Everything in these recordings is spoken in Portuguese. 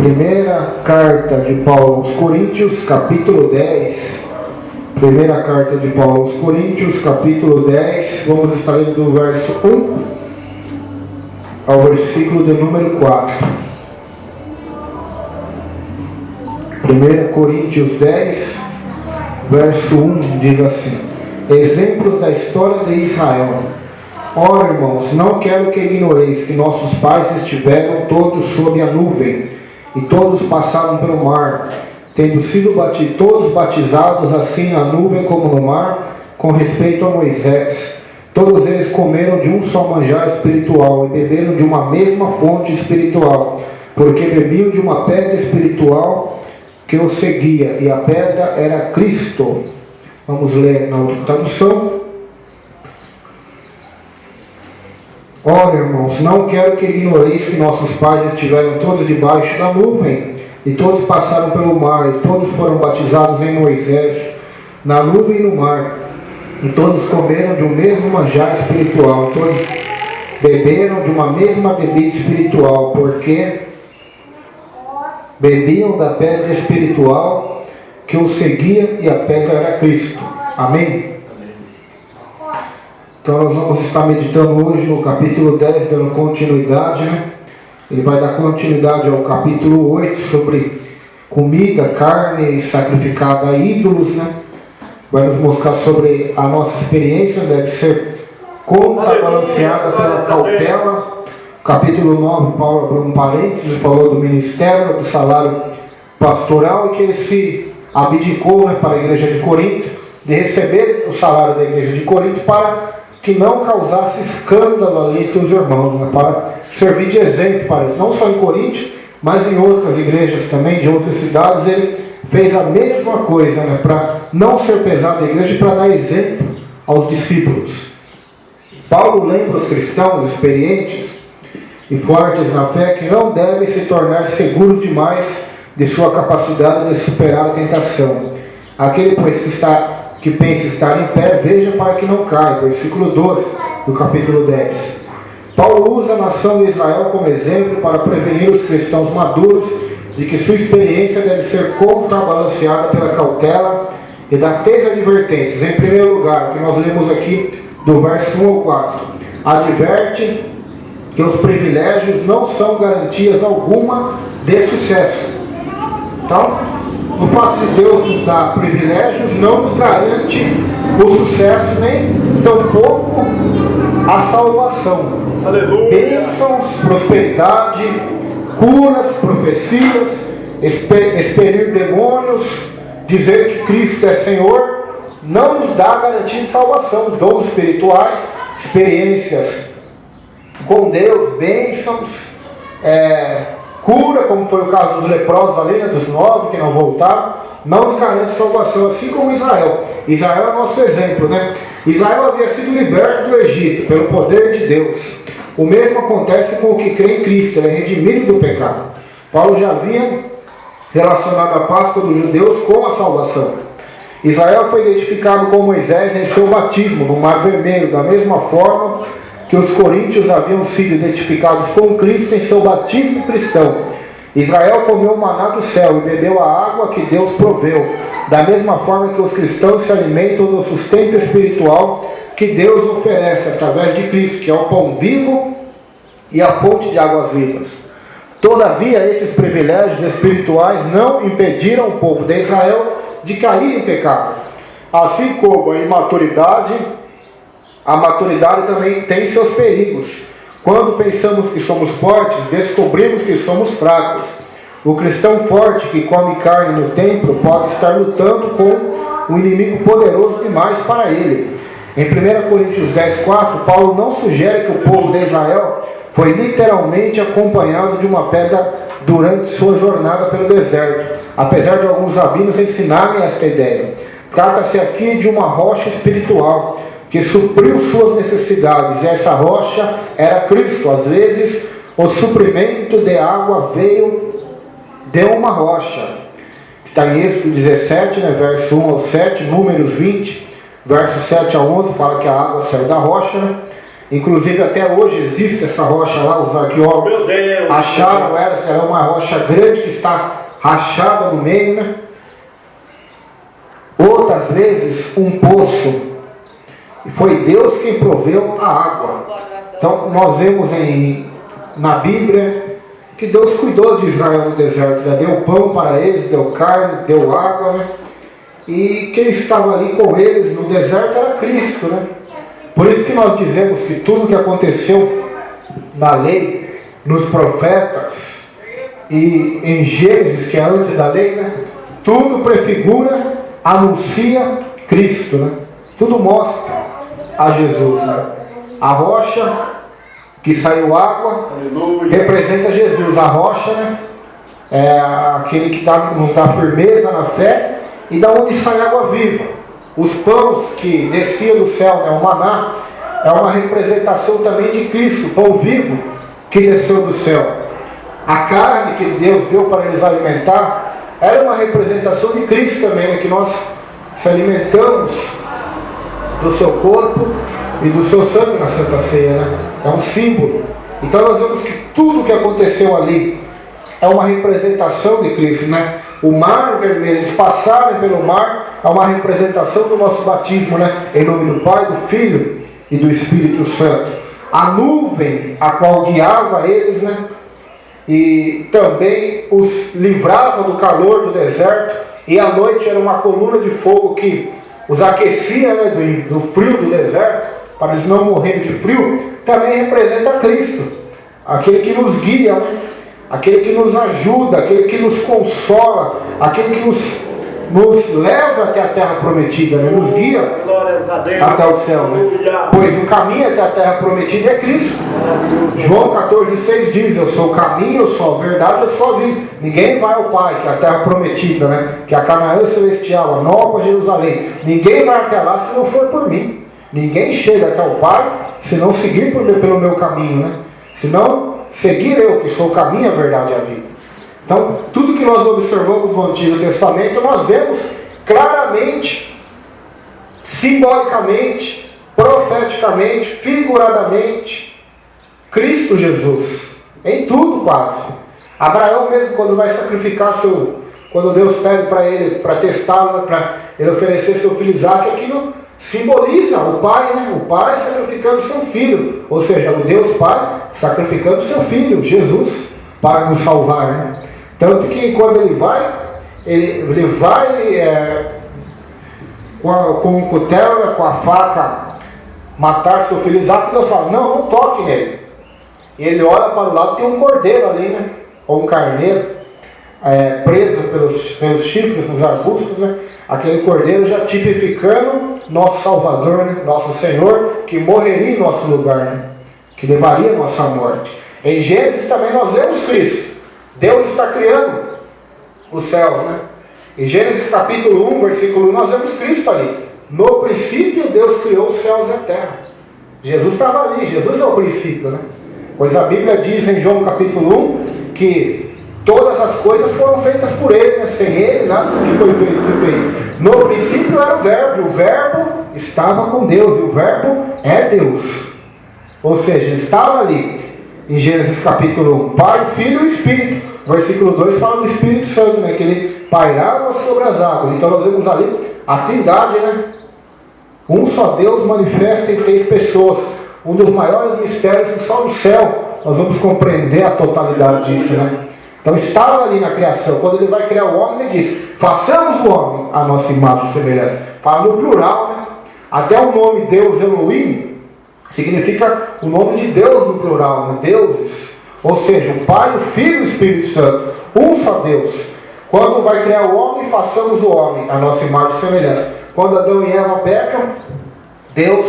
Primeira carta de Paulo aos Coríntios, capítulo 10. Primeira carta de Paulo aos Coríntios, capítulo 10. Vamos estar lendo do verso 1 ao versículo de número 4. 1 Coríntios 10, verso 1 diz assim: exemplos da história de Israel. Ora, irmãos, não quero que ignoreis que nossos pais estiveram todos sob a nuvem, e todos passaram pelo mar, tendo sido todos batizados assim na nuvem como no mar, com respeito a Moisés. Todos eles comeram de um só manjar espiritual e beberam de uma mesma fonte espiritual, porque bebiam de uma pedra espiritual que os seguia, e a pedra era Cristo. Vamos ler na outra tradução. Ora, irmãos, não quero que ignoreis que nossos pais estiveram todos debaixo da nuvem, e todos passaram pelo mar, e todos foram batizados em Moisés, na nuvem e no mar, e todos comeram de um mesmo manjar espiritual, todos beberam de uma mesma bebida espiritual, porque bebiam da pedra espiritual que os seguia, e a pedra era Cristo. Amém? Então nós vamos estar meditando hoje no capítulo 10, dando continuidade, né? Ele vai dar continuidade ao capítulo 8 sobre comida, carne sacrificada a ídolos, né? Vai nos mostrar sobre a nossa experiência, deve ser contrabalanceada pela cautela. Capítulo 9, Paulo abriu um parênteses, falou do ministério, do salário pastoral, e que ele se abdicou, né, para a igreja de Corinto, de receber o salário da igreja de Corinto para que não causasse escândalo ali entre os irmãos, né, para servir de exemplo para eles, não só em Corinto, mas em outras igrejas também, de outras cidades. Ele fez a mesma coisa, né, para não ser pesado da igreja e para dar exemplo aos discípulos. Paulo lembra os cristãos experientes e fortes na fé que não devem se tornar seguros demais de sua capacidade de superar a tentação. Aquele, pois, que pensa estar em pé, veja para que não caia. Versículo 12 do capítulo 10. Paulo usa a nação de Israel como exemplo para prevenir os cristãos maduros de que sua experiência deve ser contrabalanceada pela cautela e dar 3 advertências. Em primeiro lugar, que nós lemos aqui do verso 1 ao 4, adverte que os privilégios não são garantias alguma de sucesso. Então, o fato de Deus nos dar privilégios não nos garante o sucesso, nem tampouco a salvação. Aleluia. Bênçãos, prosperidade, curas, profecias, expelir demônios, dizer que Cristo é Senhor, não nos dá garantia de salvação. Dons espirituais, experiências com Deus, bênçãos, cura, como foi o caso dos leprosos ali, né, dos 9 que não voltaram, não nos garante salvação, assim como Israel. Israel é nosso exemplo, né? Israel havia sido liberto do Egito pelo poder de Deus. O mesmo acontece com o que crê em Cristo, ele é redimido do pecado. Paulo já havia relacionado a Páscoa dos judeus com a salvação. Israel foi identificado com Moisés em seu batismo no Mar Vermelho, da mesma forma que os coríntios haviam sido identificados com Cristo em seu batismo cristão. Israel comeu o maná do céu e bebeu a água que Deus proveu, da mesma forma que os cristãos se alimentam do sustento espiritual que Deus oferece através de Cristo, que é o pão vivo e a fonte de águas vivas. Todavia, esses privilégios espirituais não impediram o povo de Israel de cair em pecado. Assim como a maturidade também tem seus perigos. Quando pensamos que somos fortes, descobrimos que somos fracos. O cristão forte que come carne no templo pode estar lutando com um inimigo poderoso demais para ele. Em 1 Coríntios 10:4, Paulo não sugere que o povo de Israel foi literalmente acompanhado de uma pedra durante sua jornada pelo deserto, apesar de alguns rabinos ensinarem esta ideia. Trata-se aqui de uma rocha espiritual que supriu suas necessidades, e essa rocha era Cristo. Às vezes, o suprimento de água veio de uma rocha. Está em Êxodo 17, né, verso 1 ao 7, Números 20, verso 7 a 11, fala que a água saiu da rocha, né? Inclusive até hoje existe essa rocha lá, os arqueólogos acharam ela, é uma rocha grande que está rachada no meio, né? Outras vezes um poço, e foi Deus quem proveu a água. Então nós vemos na Bíblia que Deus cuidou de Israel no deserto, né? Deu pão para eles, deu carne, deu água, né? E quem estava ali com eles no deserto era Cristo, né? Por isso que nós dizemos que tudo que aconteceu na lei, nos profetas e em Gênesis, que é antes da lei, né? Tudo prefigura, anuncia Cristo, né? Tudo mostra a Jesus, né? A rocha que saiu água, aleluia, representa Jesus. A rocha, né? É aquele que nos dá firmeza na fé e da onde sai água viva. Os pães que desciam do céu, né? O maná, é uma representação também de Cristo, o pão vivo que desceu do céu. A carne que Deus deu para eles alimentar era uma representação de Cristo também, né? Que nós se alimentamos do seu corpo e do seu sangue na Santa Ceia, né? É um símbolo. Então nós vemos que tudo que aconteceu ali é uma representação de Cristo, né? O mar vermelho, eles passaram pelo mar, é uma representação do nosso batismo, né? Em nome do Pai, do Filho e do Espírito Santo. A nuvem a qual guiava eles, né? E também os livrava do calor do deserto, e à noite era uma coluna de fogo que os aquecia, né? do frio do deserto, para eles não morrerem de frio. Também representa Cristo, aquele que nos guia, né? Aquele que nos ajuda, aquele que nos consola, aquele que nos leva até a terra prometida, né? Nos guia até o céu, né? Pois o caminho até a terra prometida é Cristo. João 14,6 diz: eu sou o caminho, eu sou a verdade, eu sou a vida. Ninguém vai ao Pai, que é a terra prometida, né? Que é a Canaã celestial, a nova Jerusalém. Ninguém vai até lá se não for por mim. Ninguém chega até o Pai se não seguir pelo meu caminho, né? Se não seguir eu, que sou o caminho, a verdade e a vida. Então, tudo que nós observamos no Antigo Testamento, nós vemos claramente, simbolicamente, profeticamente, figuradamente, Cristo Jesus. Em tudo quase. Abraão mesmo, quando vai sacrificar quando Deus pede para ele, para testá-lo, para ele oferecer seu filho Isaque, aquilo simboliza o Pai, né? O Pai sacrificando seu Filho. Ou seja, o Deus Pai sacrificando seu Filho, Jesus, para nos salvar, né? Tanto que quando ele vai com o cutelo, né, com a faca, matar seu filho Isaque, Deus fala: não toque nele. E ele olha para o lado, tem um cordeiro ali, né? Ou um carneiro, preso pelos chifres nos arbustos, né? Aquele cordeiro já tipificando nosso Salvador, né? Nosso Senhor, que morreria em nosso lugar, né? Que levaria a nossa morte. Em Gênesis também nós vemos Cristo. Deus está criando os céus, né? Em Gênesis capítulo 1, versículo 1, nós vemos Cristo ali. No princípio Deus criou os céus e a terra. Jesus estava ali, Jesus é o princípio, né? Pois a Bíblia diz em João capítulo 1 que todas as coisas foram feitas por Ele, né? Sem Ele nada do que foi feito se fez. No princípio era o Verbo estava com Deus, e o Verbo é Deus. Ou seja, estava ali. Em Gênesis capítulo 1, Pai, Filho e Espírito. Versículo 2 fala do Espírito Santo, né? Que ele pairava sobre as águas. Então nós vemos ali a Trindade, né? Um só Deus manifesta em 3 pessoas. Um dos maiores mistérios que só no céu nós vamos compreender a totalidade disso, né? Então estava ali na criação. Quando ele vai criar o homem, ele diz: façamos o homem a nossa imagem e semelhança. Fala no plural, né? Até o nome Deus, Elohim, significa o nome de Deus no plural, né? Deuses. Ou seja, o Pai, o Filho e o Espírito Santo. Um só Deus. Quando vai criar o homem, façamos o homem a nossa imagem e semelhança. Quando Adão e Eva pecam, Deus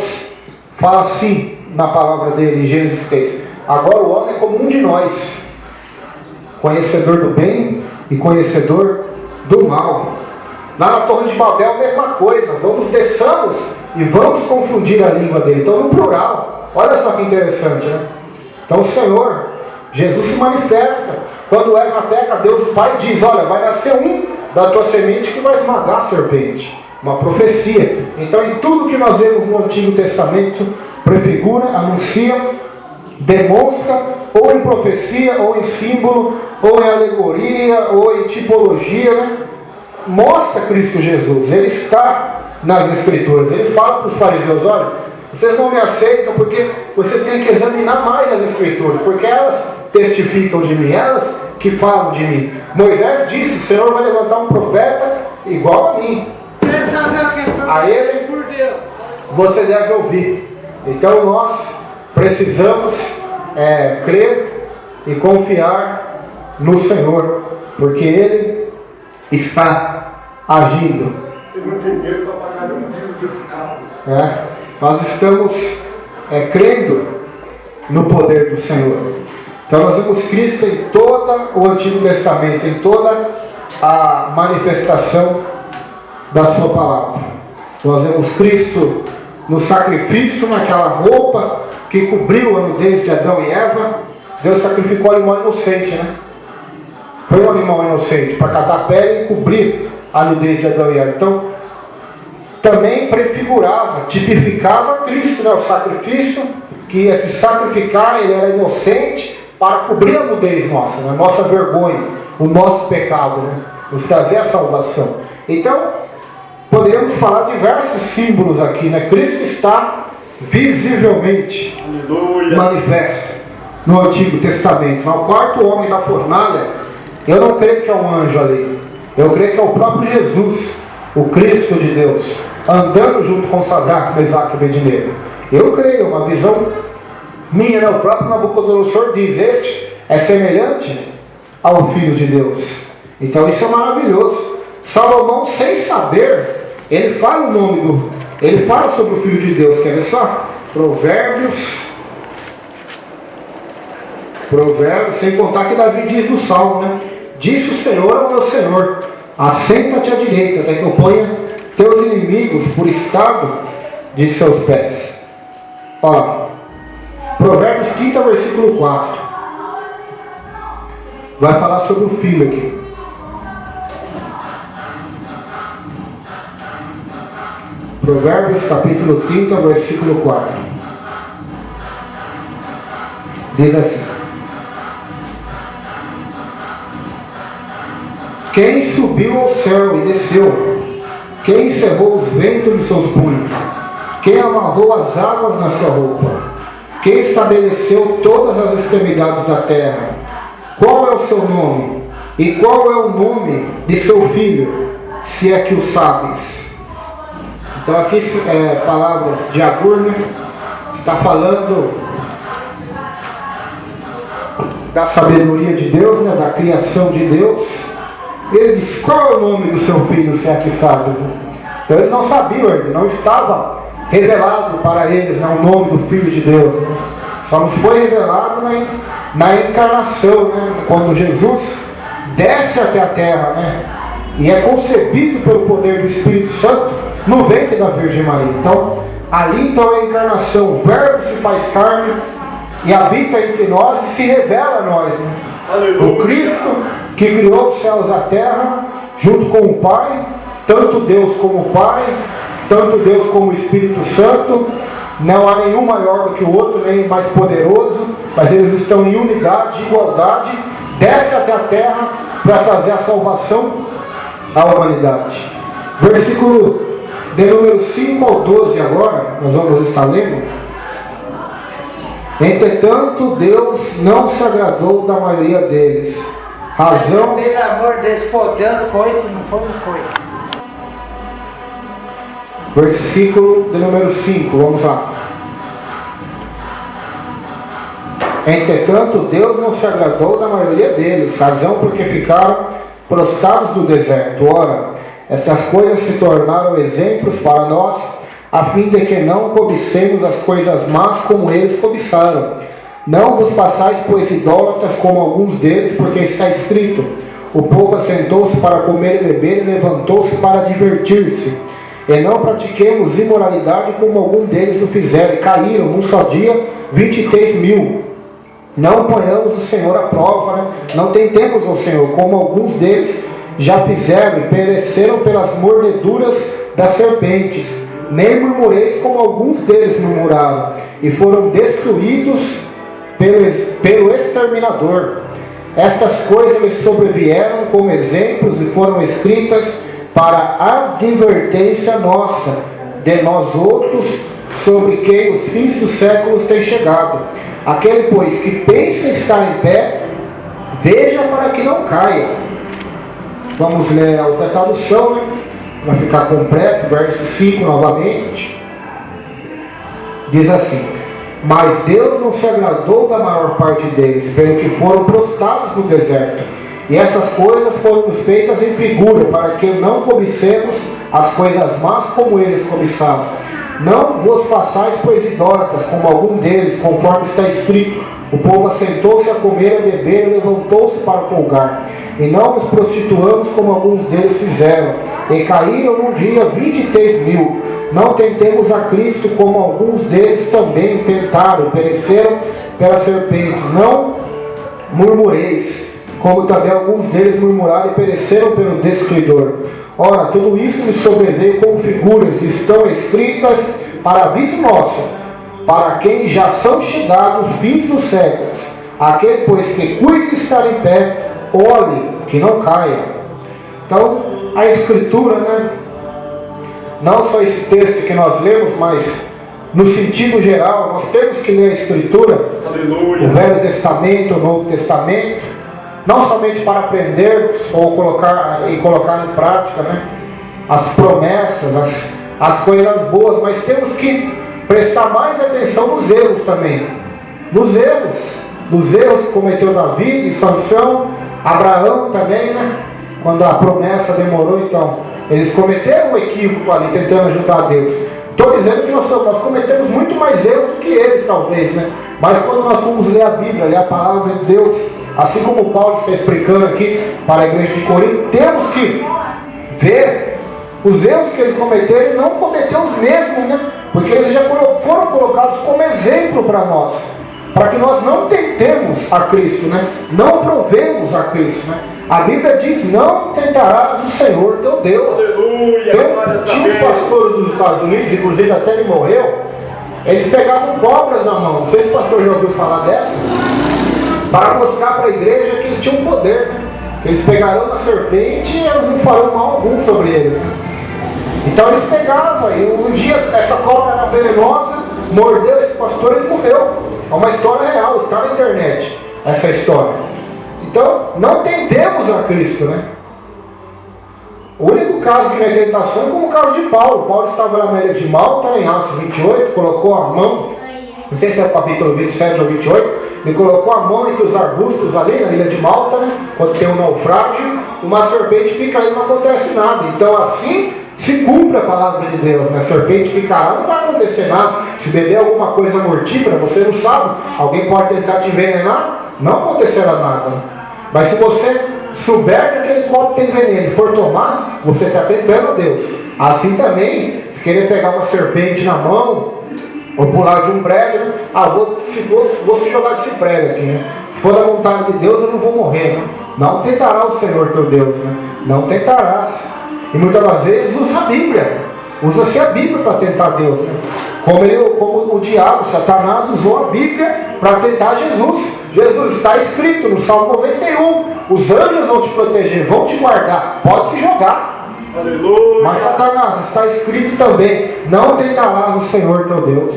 fala assim na palavra dele, em Gênesis 3: agora o homem é como um de nós, conhecedor do bem e conhecedor do mal. Lá na Torre de Babel, a mesma coisa. Desçamos e vamos confundir a língua dele. Então, no plural. Olha só que interessante, né? Então, o Senhor, Jesus se manifesta. Quando Eva peca, Deus o Pai diz: olha, vai nascer um da tua semente que vai esmagar a serpente. Uma profecia. Então, em tudo que nós vemos no Antigo Testamento, prefigura, anuncia, demonstra, ou em profecia, ou em símbolo, ou em alegoria, ou em tipologia, né? Mostra Cristo Jesus. Ele está nas Escrituras. Ele fala para os fariseus: olha, vocês não me aceitam porque vocês têm que examinar mais as Escrituras, porque elas testificam de mim, elas que falam de mim. Moisés disse: o Senhor vai levantar um profeta igual a mim, a ele você deve ouvir. Então nós precisamos crer e confiar no Senhor, porque Ele está agindo. Eu não tenho dinheiro para pagar um filho desse carro. Nós estamos crendo no poder do Senhor. Então nós vemos Cristo em todo o Antigo Testamento, em toda a manifestação da sua palavra. Nós vemos Cristo no sacrifício, naquela roupa que cobriu a nudez de Adão e Eva. Deus sacrificou o animal inocente, né? Foi um animal inocente para catar a pele e cobrir a nudez de Adão e Eva. Então, também prefigurava, tipificava Cristo, né? O sacrifício que ia se sacrificar, ele era inocente para cobrir a nudez nossa, né? A nossa vergonha, o nosso pecado, né? Nos trazer a salvação. Então, poderíamos falar diversos símbolos aqui, né? Cristo está visivelmente manifesto no Antigo Testamento. O quarto homem da fornalha, eu não creio que é um anjo ali. Eu creio que é o próprio Jesus, o Cristo de Deus, andando junto com Sadraque, Mesaque e Abednego. Eu creio, uma visão minha, né? O próprio Nabucodonosor diz: este é semelhante ao Filho de Deus. Então isso é maravilhoso. Salomão, sem saber, ele fala o nome ele fala sobre o Filho de Deus. Quer ver só? Provérbios, sem contar que Davi diz no Salmo, né? Disse o Senhor ao meu Senhor: assenta-te à direita, até que eu ponha teus inimigos por estado de seus pés. Ó, Provérbios 30, versículo 4. Vai falar sobre o Filho aqui. Provérbios capítulo 30, versículo 4. Diz assim: quem subiu ao céu e desceu? Quem cerrou os ventos de seus punhos? Quem amarrou as águas na sua roupa? Quem estabeleceu todas as extremidades da terra? Qual é o seu nome? E qual é o nome de seu filho, se é que o sabes? Então aqui palavras de Agur, né? Está falando da sabedoria de Deus, né? Da criação de Deus. Ele diz: qual é o nome do seu filho, se é que sabe? Então eles não sabiam ainda, não estava revelado para eles, né, o nome do Filho de Deus. Né? Só nos foi revelado na encarnação, né? Quando Jesus desce até a terra, né? E é concebido pelo poder do Espírito Santo no ventre da Virgem Maria. Então, ali é a encarnação. O Verbo se faz carne e habita entre nós e se revela a nós. Né? O Cristo que criou os céus e a terra, junto com o Pai, tanto Deus como o Pai, tanto Deus como o Espírito Santo. Não há nenhum maior do que o outro, nem mais poderoso, mas eles estão em unidade, igualdade, desce até a terra para trazer a salvação à humanidade. Versículo de número 5 ao 12 agora, nós vamos estar lendo. Entretanto, Deus não se agradou da maioria deles. Razão... Pelo amor deles, for Deus, foi, se não for, não foi. Versículo de número 5, vamos lá. Entretanto, Deus não se agradou da maioria deles, razão porque ficaram prostrados no deserto. Ora, estas coisas se tornaram exemplos para nós, a fim de que não cobicemos as coisas más como eles cobiçaram. Não vos passais, pois, idólatras como alguns deles, porque está escrito: o povo assentou-se para comer e beber e levantou-se para divertir-se. E não pratiquemos imoralidade como algum deles o fizeram, e caíram num só dia 23.000. Não ponhamos o Senhor à prova, né? Não tentemos o Senhor, como alguns deles já fizeram e pereceram pelas mordeduras das serpentes. nem murmureis como alguns deles murmuraram, e foram destruídos pelo exterminador. Estas coisas lhes sobrevieram como exemplos e foram escritas para advertência nossa, de nós outros, sobre quem os fins dos séculos têm chegado. Aquele, pois, que pensa estar em pé, veja para que não caia. Vamos ler a outra tradução, né? Para ficar completo, verso 5 novamente. Diz assim: mas Deus não se agradou da maior parte deles, pelo que foram prostrados no deserto. E essas coisas foram nos feitas em figura, para que não cobicemos as coisas más como eles cobiçavam. Não vos façais, pois, idólatras, como algum deles, conforme está escrito: o povo assentou-se a comer, a beber e levantou-se para folgar. E não nos prostituamos, como alguns deles fizeram, e caíram num dia 23.000. Não tentemos a Cristo, como alguns deles também tentaram, e pereceram pelas serpentes. Não murmureis, como também alguns deles murmuraram e pereceram pelo destruidor. Ora, tudo isso lhes sobreveio como figuras, e estão escritas para aviso nosso, para quem já são chegados os fins dos séculos. Aquele, pois, que cuide estar em pé, olhe que não caia. Então, a Escritura, né? Não só esse texto que nós lemos, mas no sentido geral, nós temos que ler a Escritura, Aleluia. o Velho Testamento, o Novo Testamento, não somente para aprender ou colocar em prática, né, as promessas, as coisas boas, mas temos que prestar mais atenção nos erros também. Nos erros que cometeu Davi e Sansão, Abraão também, né? Quando a promessa demorou, então, eles cometeram um equívoco ali, tentando ajudar Deus. Estou dizendo que nós cometemos muito mais erros do que eles, talvez, né? Mas quando nós vamos ler a Bíblia, ler a palavra de Deus, assim como Paulo está explicando aqui para a igreja de Corinto, temos que ver os erros que eles cometeram e não cometer os mesmos, né? Porque eles já foram colocados como exemplo para nós, para que nós não tentemos a Cristo, né? Não provemos a Cristo, né? A Bíblia diz: não tentarás o Senhor teu Deus. Aleluia. Tinha um pastor dos Estados Unidos, inclusive até ele morreu, eles pegavam cobras na mão. Não sei se o pastor já ouviu falar dessa, para mostrar para a igreja que eles tinham poder, né? Eles pegaram na serpente e eles não falaram mal algum sobre eles, né? Então eles pegavam, e um dia essa cobra era venenosa, mordeu esse pastor e ele morreu. É uma história real, está na internet essa história. Então, não tentemos a Cristo, né? O único caso que não é tentação é como o caso de Paulo. Paulo estava na ilha de Malta, em Atos 28, colocou a mão, não sei se é o capítulo 27 ou 28, ele colocou a mão entre os arbustos ali na ilha de Malta, né? Quando tem um naufrágio, uma serpente pica aí e não acontece nada. Então, assim se cumpre a palavra de Deus, né? Serpente picará, não vai acontecer nada. Se beber alguma coisa mortífera, você não sabe, alguém pode tentar te envenenar, não acontecerá nada. Mas se você souber que aquele copo tem veneno e for tomar, você está tentando a Deus. Assim também, se querer pegar uma serpente na mão, ou pular de um prédio, vou se jogar desse prédio aqui, né? Se for da vontade de Deus, eu não vou morrer, né? Não tentará o Senhor teu Deus, né? Não tentarás. E muitas das vezes usa a Bíblia. Usa-se a Bíblia para tentar Deus, né? Como o diabo, Satanás, usou a Bíblia para tentar Jesus. Jesus, está escrito no Salmo 91: os anjos vão te proteger, vão te guardar, pode se jogar. Aleluia. Mas Satanás, está escrito também: não tentarás o Senhor teu Deus.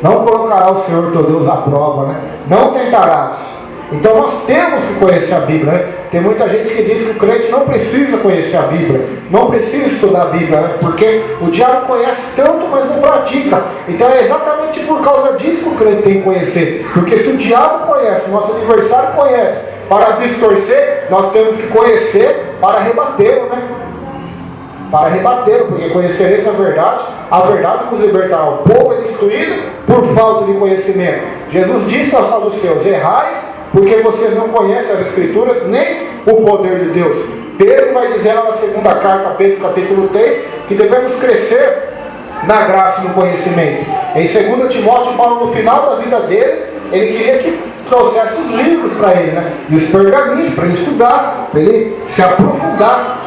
Não colocará o Senhor teu Deus à prova, né? Não tentarás. Então nós temos que conhecer a Bíblia, né? Tem muita gente que diz que o crente não precisa conhecer a Bíblia, não precisa estudar a Bíblia, né? Porque o diabo conhece tanto, mas não pratica. Então é exatamente por causa disso que o crente tem que conhecer. Porque se o diabo conhece, nosso adversário conhece, para distorcer, nós temos que conhecer para rebatê-lo, né? Para rebatê-lo, porque conhecereis a verdade vos libertará. O povo é destruído por falta de conhecimento. Jesus disse aos saduceus: errais, porque vocês não conhecem as Escrituras, nem o poder de Deus. Pedro vai dizer lá na segunda carta a Pedro, capítulo 3, que devemos crescer na graça e no conhecimento. Em 2 Timóteo, Paulo, no final da vida dele, ele queria que trouxesse os livros para ele, né? E os pergaminhos, para ele estudar, para ele se aprofundar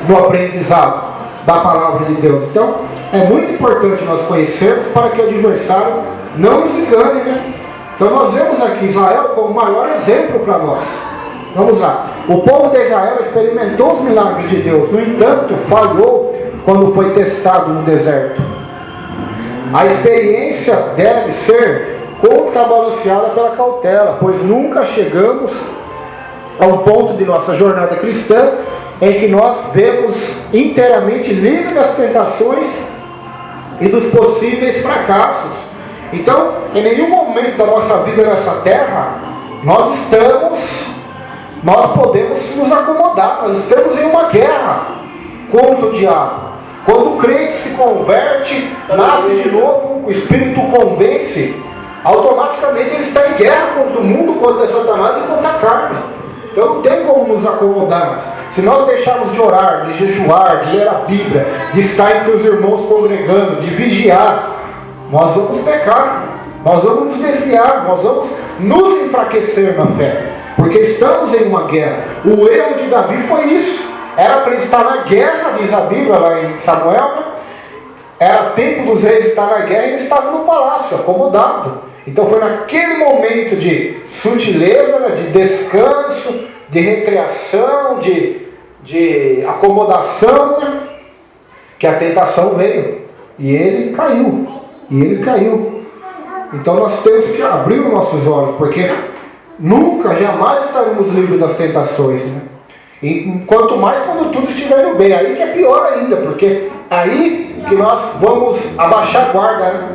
no aprendizado. da palavra de Deus. Então, é muito importante nós conhecermos para que o adversário não nos engane, né? Então nós vemos aqui Israel como o maior exemplo para nós. Vamos lá. O povo de Israel experimentou os milagres de Deus, no entanto, falhou quando foi testado no deserto. A experiência deve ser contrabalanceada pela cautela, pois nunca chegamos a um ponto de nossa jornada cristã em que nós vemos inteiramente livre das tentações e dos possíveis fracassos. Então, em nenhum momento da nossa vida nessa terra, nós podemos nos acomodar. Nós estamos em uma guerra contra o diabo. Quando o crente se converte, nasce de novo, o Espírito convence, automaticamente ele está em guerra contra o mundo, contra Satanás e contra a carne. Então não tem como nos acomodarmos. Se nós deixarmos de orar, de jejuar, de ler a Bíblia, de estar entre os irmãos congregando, de vigiar, nós vamos pecar, nós vamos nos desviar, nós vamos nos enfraquecer na fé, porque estamos em uma guerra. O erro de Davi foi isso. Era para ele estar na guerra, diz a Bíblia lá em Samuel, né? Era tempo dos reis estar na guerra e ele estava no palácio, acomodado. Então foi naquele momento de sutileza, né? De descanso, de recreação, de acomodação, né? Que a tentação veio. E ele caiu. Então nós temos que abrir os nossos olhos, porque nunca, jamais estaremos livres das tentações, né? E quanto mais quando tudo estiver indo bem, aí que é pior ainda, porque aí que nós vamos abaixar a guarda, né?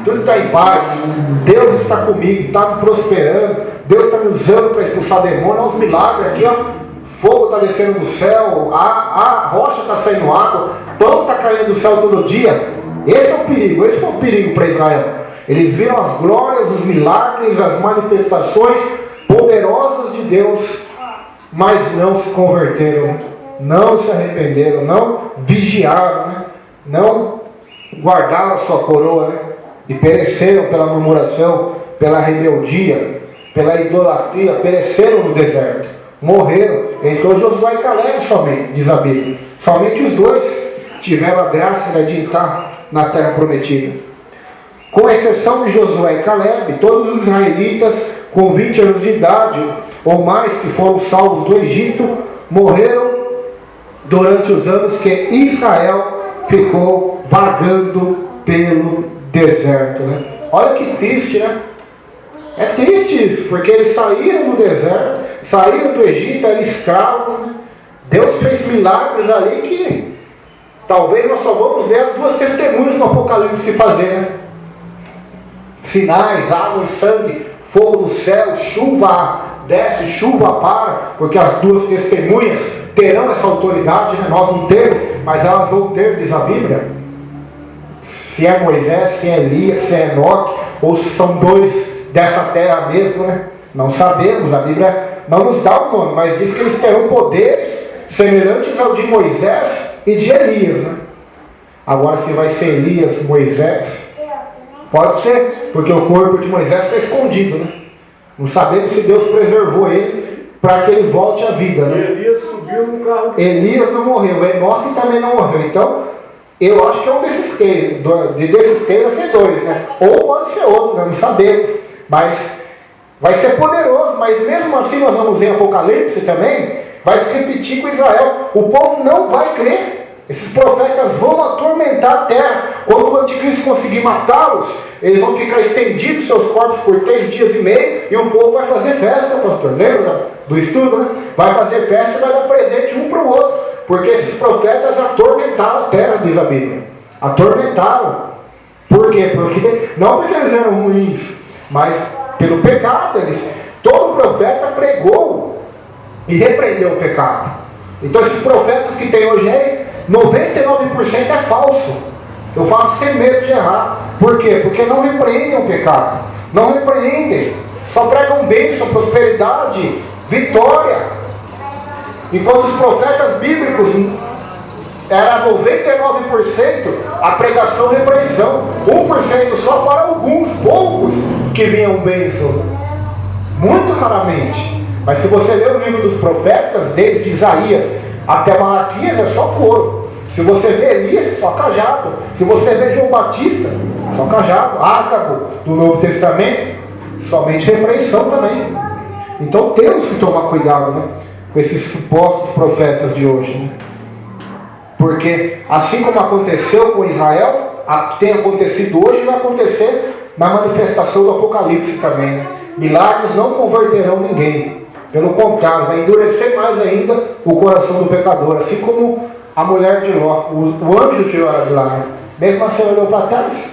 Tudo está em paz, Deus está comigo, está me prosperando, Deus está me usando para expulsar demônio, olha os milagres aqui, ó. Fogo está descendo do céu, a rocha está saindo água, pão está caindo do céu todo dia. Esse é o perigo para Israel. Eles viram as glórias, os milagres, as manifestações poderosas de Deus, mas não se converteram, não se arrependeram, não vigiaram, né? Não guardaram a sua coroa, né? E pereceram pela murmuração, pela rebeldia, pela idolatria, pereceram no deserto, morreram. Entrou Josué e Caleb somente, diz a Bíblia. Somente os dois tiveram a graça de entrar na terra prometida. Com exceção de Josué e Caleb, todos os israelitas com 20 anos de idade ou mais que foram salvos do Egito morreram durante os anos que Israel ficou vagando pelo deserto, né? Olha que triste, né? É triste isso, porque eles saíram do deserto, saíram do Egito, eram escravos, né? Deus fez milagres ali que talvez nós só vamos ver as duas testemunhas no Apocalipse fazer, né? Sinais, água e sangue, fogo do céu, chuva desce, chuva para, porque as duas testemunhas terão essa autoridade, né? Nós não temos, mas elas vão ter, diz a Bíblia. Se é Moisés, se é Elias, se é Enoque, ou se são dois dessa terra mesmo, né? Não sabemos, a Bíblia não nos dá o nome, mas diz que eles terão poderes semelhantes ao de Moisés e de Elias, né? Agora, se vai ser Elias, Moisés, pode ser, porque o corpo de Moisés está escondido, né? Não sabemos se Deus preservou ele para que ele volte à vida, né? Elias subiu no carro. Elias não morreu, Enoque também não morreu. Então, eu acho que é um desses três, desses três vai ser dois, né? Ou pode ser outros, né? Não sabemos. Mas vai ser poderoso, mas mesmo assim nós vamos ver Apocalipse também, vai se repetir com Israel. O povo não vai crer. Esses profetas vão atormentar a terra. Quando o anticristo conseguir matá-los, eles vão ficar estendidos seus corpos por 3 dias e meio, e o povo vai fazer festa, pastor. Lembra do estudo, né? Vai fazer festa e vai dar presente um para o outro, porque esses profetas atormentaram a terra, diz a Bíblia. Atormentaram. Por quê? Porque, não porque eles eram ruins, mas pelo pecado. Todo profeta pregou e repreendeu o pecado. Então esses profetas que tem hoje aí, 99% é falso. Eu falo sem medo de errar. Por quê? Porque não repreendem o pecado. Não repreendem. Só pregam bênção, prosperidade, vitória. Enquanto os profetas bíblicos era 99% a pregação e repreensão. 1% só para alguns, poucos que vinham bênçãos. Muito raramente. Mas se você ler o livro dos profetas, desde Isaías até Malaquias, é só coro. Se você vê Elias, só cajado. Se você vê João Batista, só cajado. Ágabo, do Novo Testamento, somente repreensão também. Então temos que tomar cuidado, né, com esses supostos profetas de hoje, né? Porque assim como aconteceu com Israel, tem acontecido hoje e vai acontecer na manifestação do Apocalipse também, né? Milagres não converterão ninguém. Pelo contrário, vai endurecer mais ainda o coração do pecador. Assim como a mulher de Ló, o anjo de lá, né? Mesmo assim olhou para trás.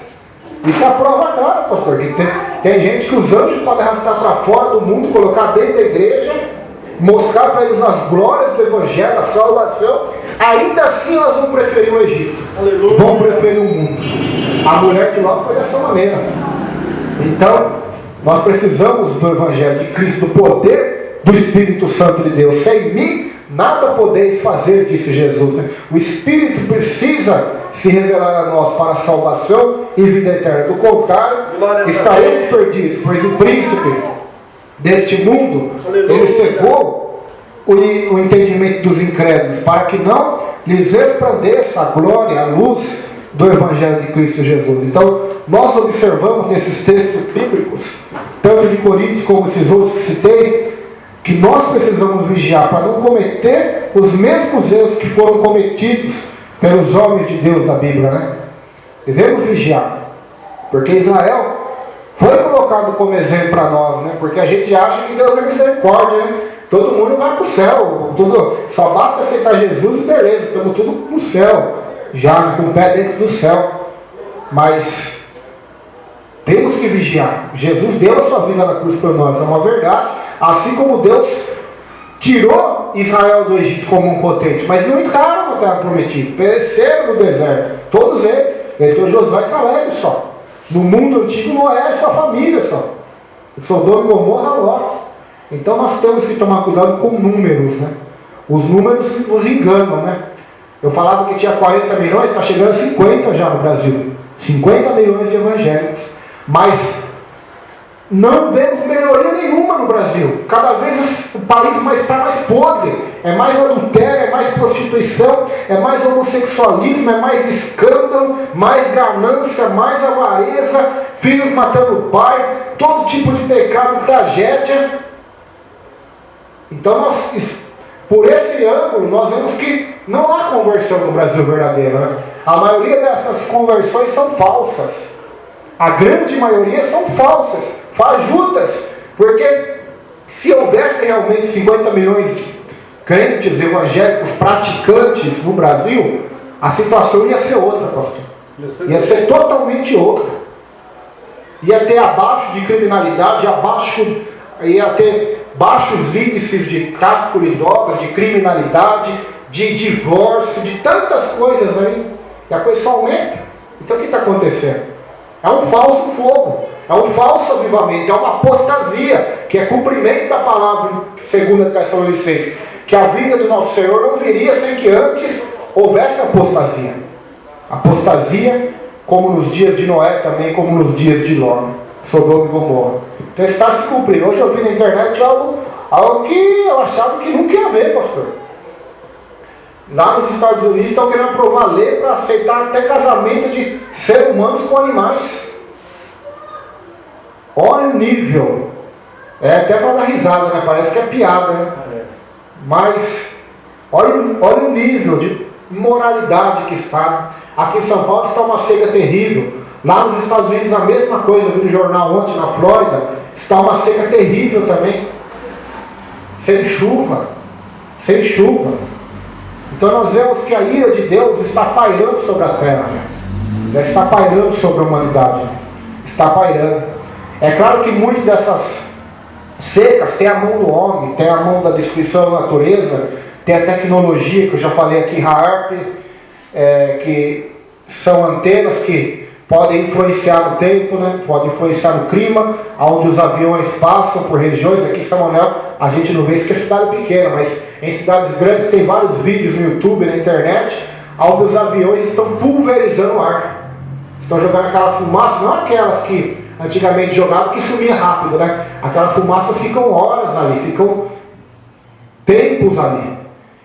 Isso é a prova clara, pastor. Que tem gente que os anjos podem arrastar para fora do mundo, colocar dentro da igreja, mostrar para eles as glórias do Evangelho, a salvação. Ainda assim elas vão preferir o Egito. Aleluia. Vão preferir o mundo. A mulher de Ló foi dessa maneira. Então, nós precisamos do Evangelho de Cristo, do poder do Espírito Santo de Deus. Sem mim, nada podeis fazer, disse Jesus. O Espírito precisa se revelar a nós para a salvação e vida eterna. Do contrário, estaremos perdidos, pois o príncipe deste mundo, ele cegou o entendimento dos incrédulos, para que não lhes resplandeça a glória, a luz do Evangelho de Cristo Jesus. Então, nós observamos nesses textos bíblicos, tanto de Coríntios como esses outros que citei, que nós precisamos vigiar para não cometer os mesmos erros que foram cometidos pelos homens de Deus da Bíblia, né? Devemos vigiar, porque Israel foi colocado como exemplo para nós, né? Porque a gente acha que Deus é misericórdia, né? Todo mundo vai para o céu, só basta aceitar Jesus e beleza, estamos tudo no céu, já, né? Com o pé dentro do céu. Mas temos que vigiar. Jesus deu a sua vida na cruz por nós, é uma verdade. Assim como Deus tirou Israel do Egito como um potente, mas não entraram na terra prometida, pereceram no deserto, todos eles. Então Josué e Caleb só. No mundo antigo, Noé e sua família só. Sodoma e Gomorra, Ló. Então nós temos que tomar cuidado com números, né? Os números nos enganam, né? Eu falava que tinha 40 milhões, está chegando a 50 já no Brasil. 50 milhões de evangélicos. Mas não vemos melhoria nenhuma no Brasil. Cada vez o país está mais podre. É mais adultério, é mais prostituição, é mais homossexualismo, é mais escândalo, mais ganância, mais avareza, filhos matando o pai, todo tipo de pecado, tragédia. Então, por esse ângulo, nós vemos que não há conversão no Brasil verdadeira, né? A maioria dessas conversões são falsas. A grande maioria são falsas, fajutas, porque se houvesse realmente 50 milhões de crentes evangélicos praticantes no Brasil, a situação ia ser outra, pastor. Ia ser totalmente outra. Ia ter abaixo de criminalidade, ia ter baixos índices de tráfico de drogas, de criminalidade, de divórcio, de tantas coisas aí. E a coisa só aumenta. Então o que está acontecendo? É um falso fogo, é um falso avivamento, é uma apostasia, que é cumprimento da palavra em 2 Tessalonicenses, que a vinda do nosso Senhor não viria sem que antes houvesse apostasia. Apostasia, como nos dias de Noé também, como nos dias de Ló, Sodoma e Gomorra. Então está se cumprindo. Hoje eu vi na internet algo que eu achava que nunca ia ver, pastor. Lá nos Estados Unidos estão querendo aprovar lei para aceitar até casamento de seres humanos com animais. Olha o nível. É até para dar risada, né? Parece que é piada, né? Parece. Mas olha o nível de imoralidade que está. Aqui em São Paulo está uma seca terrível. Lá nos Estados Unidos a mesma coisa. Eu vi no jornal ontem na Flórida. Está uma seca terrível também. Sem chuva. Sem chuva. Então nós vemos que a ira de Deus está pairando sobre a terra. Já está pairando sobre a humanidade. Está pairando. É claro que muitas dessas secas tem a mão do homem, tem a mão da destruição da natureza, tem a tecnologia que eu já falei aqui, HAARP, que são antenas que podem influenciar no tempo, né? Podem influenciar no clima, onde os aviões passam por regiões. Aqui em São Manuel a gente não vê isso que é cidade pequena, mas em cidades grandes tem vários vídeos no YouTube, na internet, onde os aviões estão pulverizando o ar. Estão jogando aquelas fumaças, não aquelas que antigamente jogavam que sumia rápido, né? Aquelas fumaças ficam horas ali, ficam tempos ali.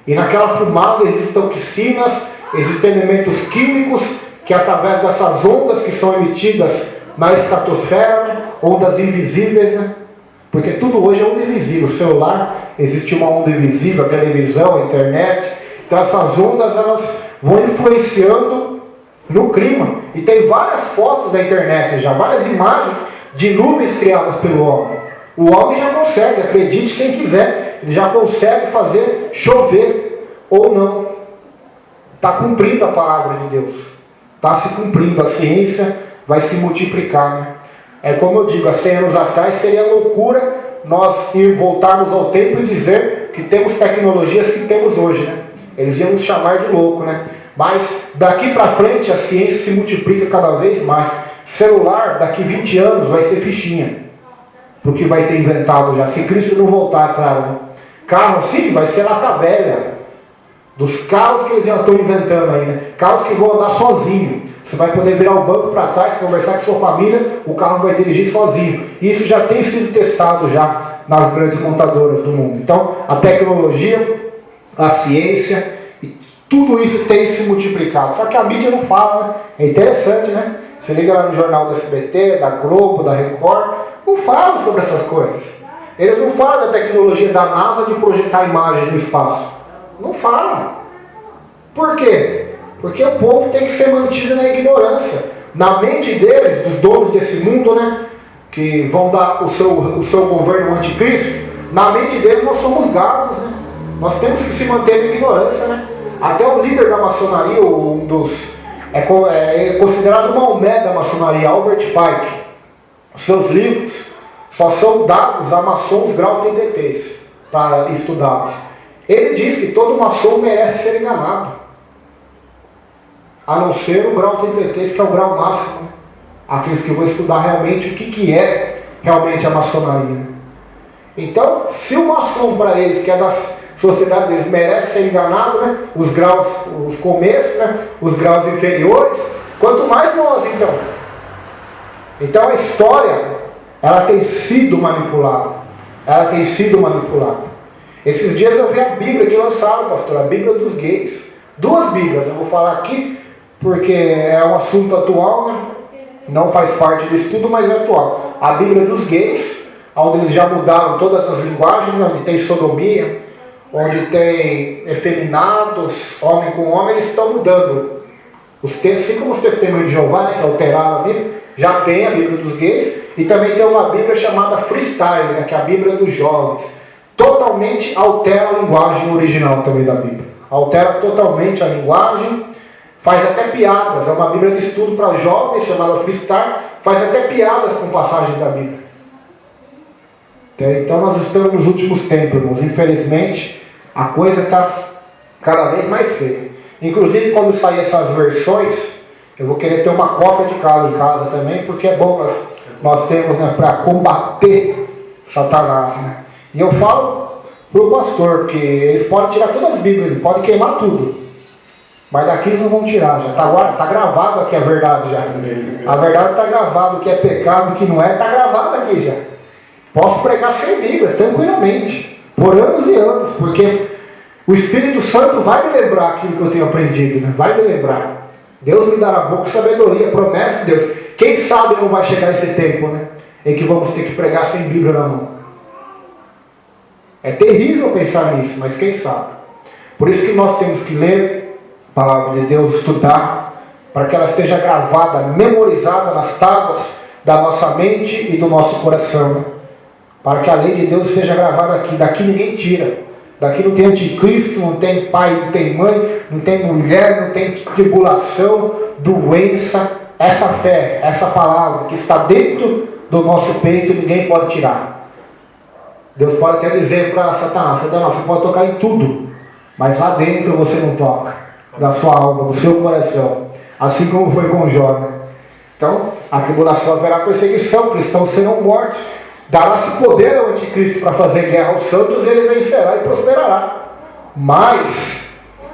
E naquelas fumaças existem toxinas, existem elementos químicos que através dessas ondas que são emitidas na estratosfera, né? Ondas invisíveis, né? Porque tudo hoje é onda invisível. O celular, existe uma onda invisível, a televisão, a internet. Então essas ondas, elas vão influenciando no clima. E tem várias fotos na internet já, várias imagens de nuvens criadas pelo homem. O homem já consegue, acredite quem quiser, ele já consegue fazer chover ou não. Está cumprindo a palavra de Deus. Está se cumprindo, a ciência vai se multiplicar, né? É como eu digo, há 100 anos atrás seria loucura nós voltarmos ao tempo e dizer que temos tecnologias que temos hoje, né? Eles iam nos chamar de louco, né? Mas daqui para frente a ciência se multiplica cada vez mais. Celular, daqui 20 anos, vai ser fichinha. Porque vai ter inventado já. Se Cristo não voltar, claro. Né? Carro, sim, vai ser lata velha. Dos carros que eles já estão inventando aí, né? Carros que vão andar sozinho. Você vai poder virar o banco para trás, conversar com sua família, o carro vai dirigir sozinho. Isso já tem sido testado já nas grandes montadoras do mundo. Então, a tecnologia, a ciência, tudo isso tem se multiplicado. Só que a mídia não fala, né? É interessante, né? Você liga lá no jornal do SBT, da Globo, da Record, não falam sobre essas coisas. Eles não falam da tecnologia da NASA de projetar imagens no espaço. Não falam. Por quê? Porque o povo tem que ser mantido na ignorância. Na mente deles, dos donos desse mundo, né? Que vão dar o seu governo anticristo, na mente deles nós somos gados, né? Nós temos que se manter na ignorância, né? Até o líder da maçonaria, é considerado o Maomé da maçonaria, Albert Pike. Os seus livros só são dados a maçons grau 33 para estudá-los. Ele diz que todo maçom merece ser enganado, a não ser o grau 33, que é o grau máximo, né? Aqueles que vão estudar realmente o que é realmente a maçonaria. Então, se o maçom para eles, que é das sociedades deles, merece ser enganado, né? Os graus, os começos, né? Os graus inferiores, quanto mais nós, então. Então a história, ela tem sido manipulada. Ela tem sido manipulada. Esses dias eu vi a Bíblia que lançaram, pastor, a Bíblia dos gays. 2 Bíblias, eu vou falar aqui, porque é um assunto atual, né? Não faz parte do estudo, mas é atual. A Bíblia dos gays, onde eles já mudaram todas as linguagens, né? Onde tem sodomia, onde tem efeminados, homem com homem, eles estão mudando. Assim como os testemunhos de Jeová, né, que alteraram a Bíblia, já tem a Bíblia dos gays, e também tem uma Bíblia chamada Freestyle, né, que é a Bíblia dos jovens. Totalmente altera a linguagem original também da Bíblia. Altera totalmente a linguagem, faz até piadas. É uma Bíblia de estudo para jovens, chamada Freestyle, faz até piadas com passagens da Bíblia. Então nós estamos nos últimos tempos, irmãos. Infelizmente, a coisa está cada vez mais feia. Inclusive, quando sair essas versões, eu vou querer ter uma cópia de casa em casa também, porque é bom nós temos, né, para combater Satanás, né? E eu falo para o pastor, porque eles podem tirar todas as Bíblias, eles podem queimar tudo. Mas daqui eles não vão tirar, já está gravado aqui a verdade já. A verdade está gravada, o que é pecado, o que não é, está gravado aqui já. Posso pregar sem Bíblia, tranquilamente, por anos e anos, porque o Espírito Santo vai me lembrar aquilo que eu tenho aprendido, né? Vai me lembrar. Deus me dará boa sabedoria, promessa de Deus. Quem sabe não vai chegar esse tempo, né? Em que vamos ter que pregar sem Bíblia na mão. É terrível pensar nisso, mas quem sabe? Por isso que nós temos que ler a palavra de Deus, estudar, para que ela esteja gravada, memorizada nas tábuas da nossa mente e do nosso coração, né? Para que a lei de Deus esteja gravada aqui. Daqui ninguém tira. Daqui não tem anticristo, não tem pai, não tem mãe, não tem mulher, não tem tribulação, doença. Essa fé, essa palavra que está dentro do nosso peito, ninguém pode tirar. Deus pode até dizer para Satanás, você pode tocar em tudo, mas lá dentro você não toca, da sua alma, do seu coração. Assim como foi com Jó, né? Então, a tribulação haverá perseguição, cristãos serão mortos. Dará-se poder ao anticristo para fazer guerra aos santos, e ele vencerá e prosperará. Mas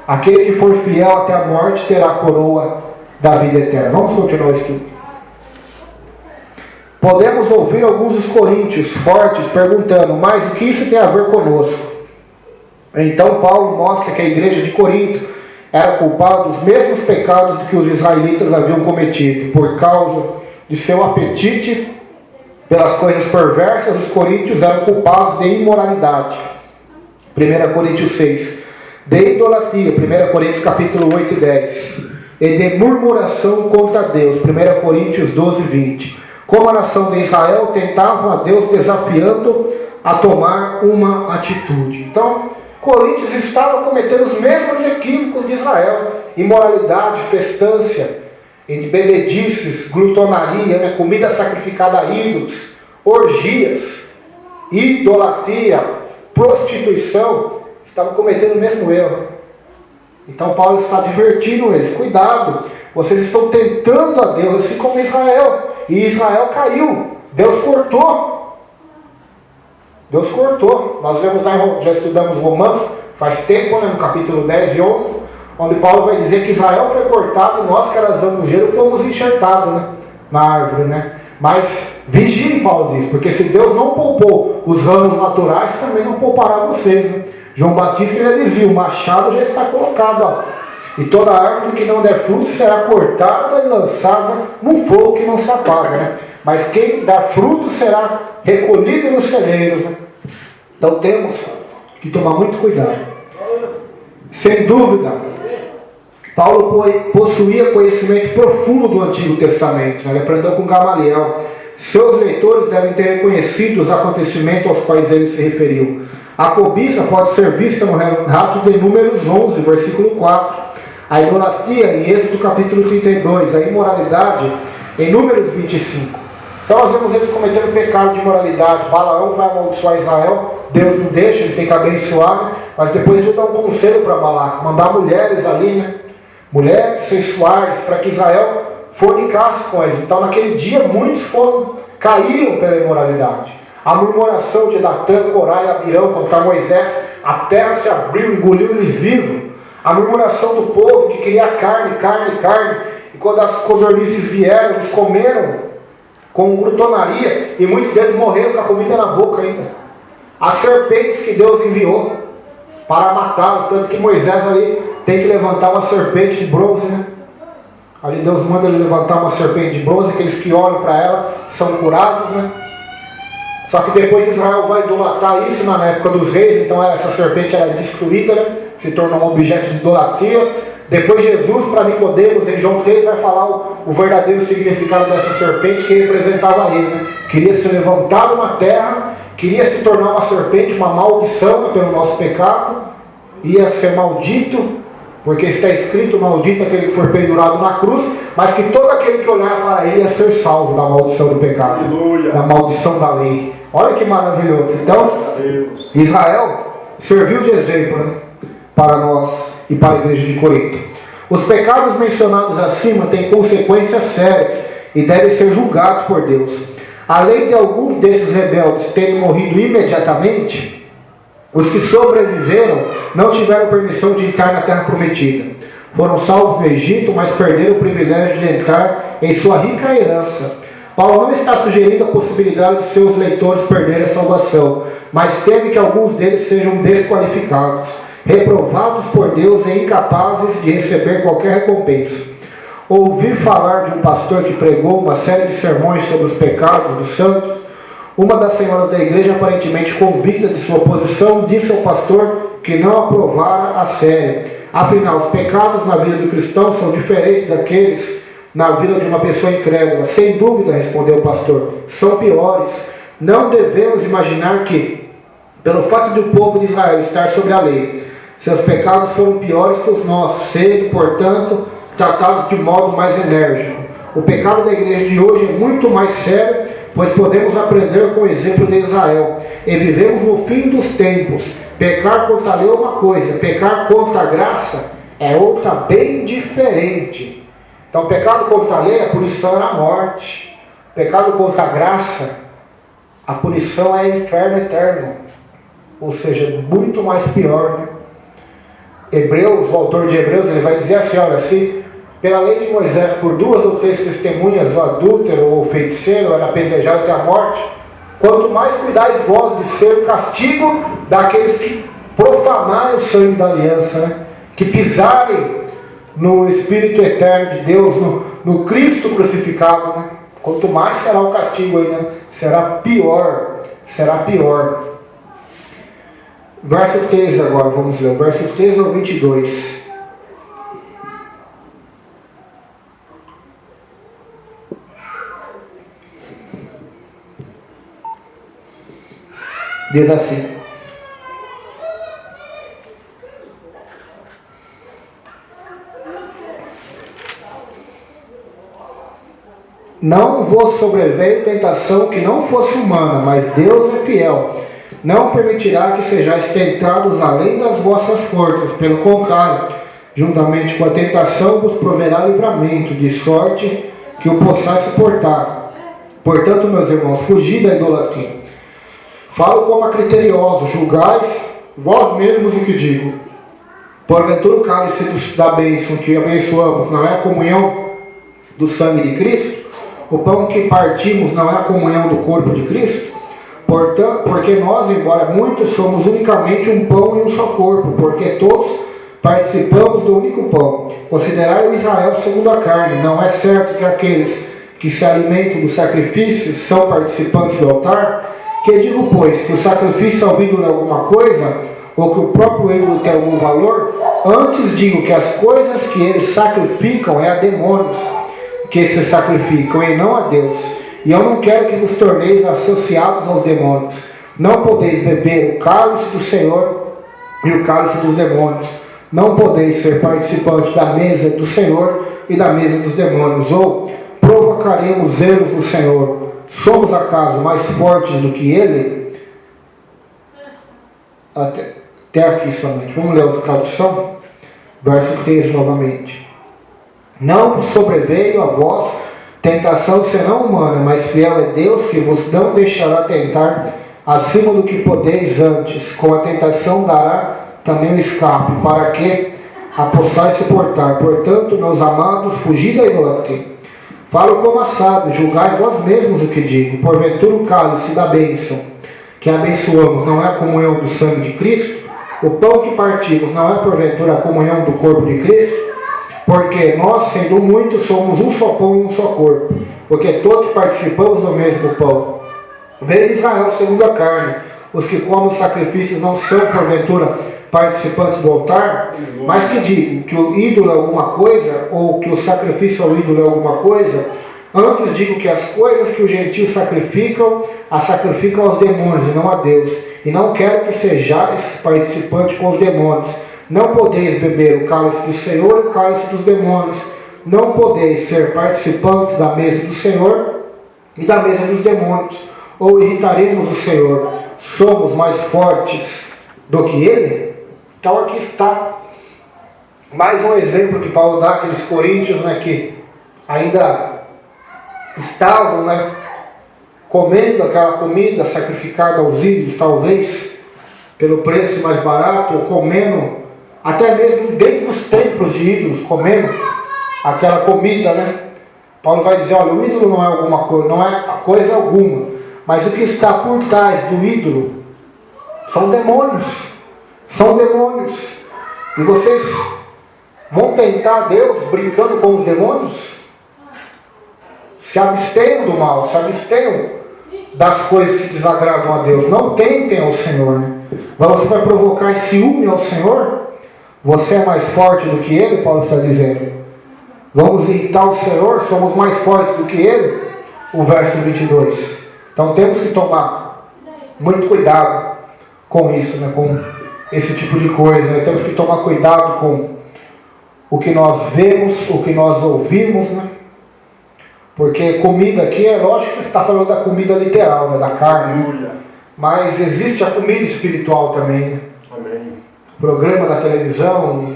aquele que for fiel até a morte terá a coroa da vida eterna. Vamos continuar o estudo. Podemos ouvir alguns dos coríntios fortes perguntando, mas o que isso tem a ver conosco? Então Paulo mostra que a igreja de Corinto era culpado dos mesmos pecados que os israelitas haviam cometido. Por causa de seu apetite pelas coisas perversas, os coríntios eram culpados de imoralidade. 1 Coríntios 6. De idolatria, 1 Coríntios capítulo 8 e 10. E de murmuração contra Deus, 1 Coríntios 12 e 20. Como a nação de Israel tentavam a Deus desafiando a tomar uma atitude. Então, Coríntios estavam cometendo os mesmos equívocos de Israel. Imoralidade, festança, bebedices, glutonaria, comida sacrificada a ídolos, orgias, idolatria, prostituição. Estavam cometendo o mesmo erro. Então Paulo está advertindo eles: cuidado, vocês estão tentando a Deus, assim como Israel. E Israel caiu. Deus cortou. Deus cortou. Nós vemos lá, já estudamos Romanos faz tempo, no capítulo 10 e 11, onde Paulo vai dizer que Israel foi cortado e nós que eras gelo fomos enxertados, na árvore, Mas vigiem, Paulo diz, porque se Deus não poupou os ramos naturais, também não poupará vocês. João Batista ele dizia: o machado já está colocado, e toda árvore que não der fruto será cortada e lançada num fogo que não se apaga. Mas quem dá fruto será recolhido nos celeiros. Então temos que tomar muito cuidado. Sem dúvida, Paulo possuía conhecimento profundo do Antigo Testamento. Ele aprendeu com Gamaliel. Seus leitores devem ter reconhecido os acontecimentos aos quais ele se referiu. A cobiça pode ser vista no relato de Números 11, versículo 4. A idolatria em Êxodo capítulo 32. A imoralidade em Números 25. Então nós vemos eles cometendo pecado de imoralidade. Balaão vai amaldiçoar Israel, Deus não deixa, ele tem que abençoar, mas depois ele dá um conselho para Balaão, mandar mulheres ali, mulheres sensuais, para que Israel fornicasse com eles. Então naquele dia muitos caíram pela imoralidade. A murmuração de Datã, Corá e Abirão contra Moisés, a terra se abriu, engoliu eles vivos. A murmuração do povo que queria carne, e quando as codornizes vieram, eles comeram com glutonaria, e muitos deles morreram com a comida na boca ainda. As serpentes que Deus enviou para matá-los, tanto que Moisés ali tem que levantar uma serpente de bronze, Ali Deus manda ele levantar uma serpente de bronze, aqueles que olham para ela são curados, Só que depois Israel vai idolatrar isso na época dos reis, então essa serpente era destruída, se tornou um objeto de idolatria. Depois Jesus, para Nicodemos, em João 3, vai falar o verdadeiro significado dessa serpente que representava ele. Queria ser levantado na terra, queria se tornar uma serpente, uma maldição pelo nosso pecado, ia ser maldito, porque está escrito: maldito aquele que for pendurado na cruz, mas que todo aquele que olhar para ele ia ser salvo da maldição do pecado, Aleluia. Da maldição da lei. Olha que maravilhoso. Então, Israel serviu de exemplo para nós e para a igreja de Corinto. Os pecados mencionados acima têm consequências sérias e devem ser julgados por Deus. Além de alguns desses rebeldes terem morrido imediatamente, os que sobreviveram não tiveram permissão de entrar na terra prometida. Foram salvos no Egito, mas perderam o privilégio de entrar em sua rica herança. Paulo não está sugerindo a possibilidade de seus leitores perderem a salvação, mas teme que alguns deles sejam desqualificados, reprovados por Deus e incapazes de receber qualquer recompensa. Ouvir falar de um pastor que pregou uma série de sermões sobre os pecados dos santos, uma das senhoras da igreja, aparentemente convicta de sua posição, disse ao pastor que não aprovara a série. Afinal, os pecados na vida do cristão são diferentes daqueles na vida de uma pessoa incrédula. Sem dúvida, respondeu o pastor, são piores. Não devemos imaginar que, pelo fato de o povo de Israel estar sobre a lei, seus pecados foram piores que os nossos, sendo, portanto, tratados de modo mais enérgico. O pecado da igreja de hoje é muito mais sério, pois podemos aprender com o exemplo de Israel. E vivemos no fim dos tempos. Pecar contra a lei é uma coisa, pecar contra a graça é outra bem diferente. Então, pecado contra a lei, a punição era a morte. Pecado contra a graça, a punição é inferno eterno. Ou seja, muito mais pior. Hebreus, o autor de Hebreus, ele vai dizer assim, olha, se pela lei de Moisés, por 2 ou 3 testemunhas, o adúltero ou o feiticeiro era apedrejado até a morte, quanto mais cuidais vós de ser o castigo daqueles que profamarem o sangue da aliança, que pisarem no Espírito eterno de Deus, no Cristo crucificado, né? Quanto mais será o castigo aí, né? Será pior. Verso 13 agora, vamos ler. Verso 13 ao 22. Diz assim: não vos sobreveio tentação que não fosse humana, mas Deus é fiel. Não permitirá que sejais tentados além das vossas forças. Pelo contrário, juntamente com a tentação vos proverá livramento, de sorte que o possais suportar. Portanto, meus irmãos, fugi da idolatria. Falo como a criteriosos, julgais vós mesmos o que digo. Porventura o cálice da bênção que abençoamos não é a comunhão do sangue de Cristo? O pão que partimos não é a comunhão do corpo de Cristo? Portanto, porque nós, embora muitos, somos unicamente um pão e um só corpo, porque todos participamos do único pão. Considerai o Israel segundo a carne. Não é certo que aqueles que se alimentam dos sacrifícios são participantes do altar? Que digo, pois, que o sacrifício ao ídolo é alguma coisa, ou que o próprio ídolo tem algum valor? Antes digo que as coisas que eles sacrificam é a demônios que se sacrificam, e não a Deus. E eu não quero que vos torneis associados aos demônios. Não podeis beber o cálice do Senhor e o cálice dos demônios. Não podeis ser participantes da mesa do Senhor e da mesa dos demônios. Ou provocaremos zelos do Senhor. Somos acaso mais fortes do que Ele? Até aqui somente. Vamos ler outra tradução? Verso 13 novamente. Não vos sobreveio a vós tentação senão humana, mas fiel é Deus, que vos não deixará tentar acima do que podeis, antes com a tentação dará também o escape, para que a possais suportar. Portanto, meus amados, fugi da idolatria. Falo como a sábio, julgai vós mesmos o que digo. Porventura o cálice da bênção que abençoamos não é a comunhão do sangue de Cristo? O pão que partimos não é porventura a comunhão do corpo de Cristo? Porque nós, sendo muitos, somos um só pão e um só corpo, porque todos participamos do mesmo pão. Veio Israel segundo a carne. Os que comem os sacrifícios não são, porventura, participantes do altar? Mas que digo que o ídolo é alguma coisa, ou que o sacrifício ao ídolo é alguma coisa? Antes digo que as coisas que os gentios sacrificam, as sacrificam aos demônios e não a Deus. E não quero que sejais participantes com os demônios. Não podeis beber o cálice do Senhor e o cálice dos demônios. Não podeis ser participantes da mesa do Senhor e da mesa dos demônios. Ou irritaremos o Senhor? Somos mais fortes do que Ele? Então aqui está mais um exemplo que Paulo dá àqueles coríntios, né, que ainda estavam, né, comendo aquela comida sacrificada aos ídolos, talvez pelo preço mais barato, ou comendo até mesmo dentro dos templos de ídolos, comendo aquela comida, né? Paulo vai dizer, olha, o ídolo não é alguma coisa, não é coisa alguma, mas o que está por trás do ídolo são demônios. São demônios. E vocês vão tentar Deus brincando com os demônios? Se abstenham do mal, se abstenham das coisas que desagradam a Deus. Não tentem ao Senhor, né? Você vai provocar ciúme ao Senhor? Você é mais forte do que Ele, Paulo está dizendo. Vamos irritar o Senhor? Somos mais fortes do que Ele? O verso 22. Então temos que tomar muito cuidado com isso, né? Com esse tipo de coisa. Né? Temos que tomar cuidado com o que nós vemos, o que nós ouvimos, né? Porque comida aqui, é lógico que está falando da comida literal, né? Da carne. Né? Mas existe a comida espiritual também, né? Amém. Programa da televisão,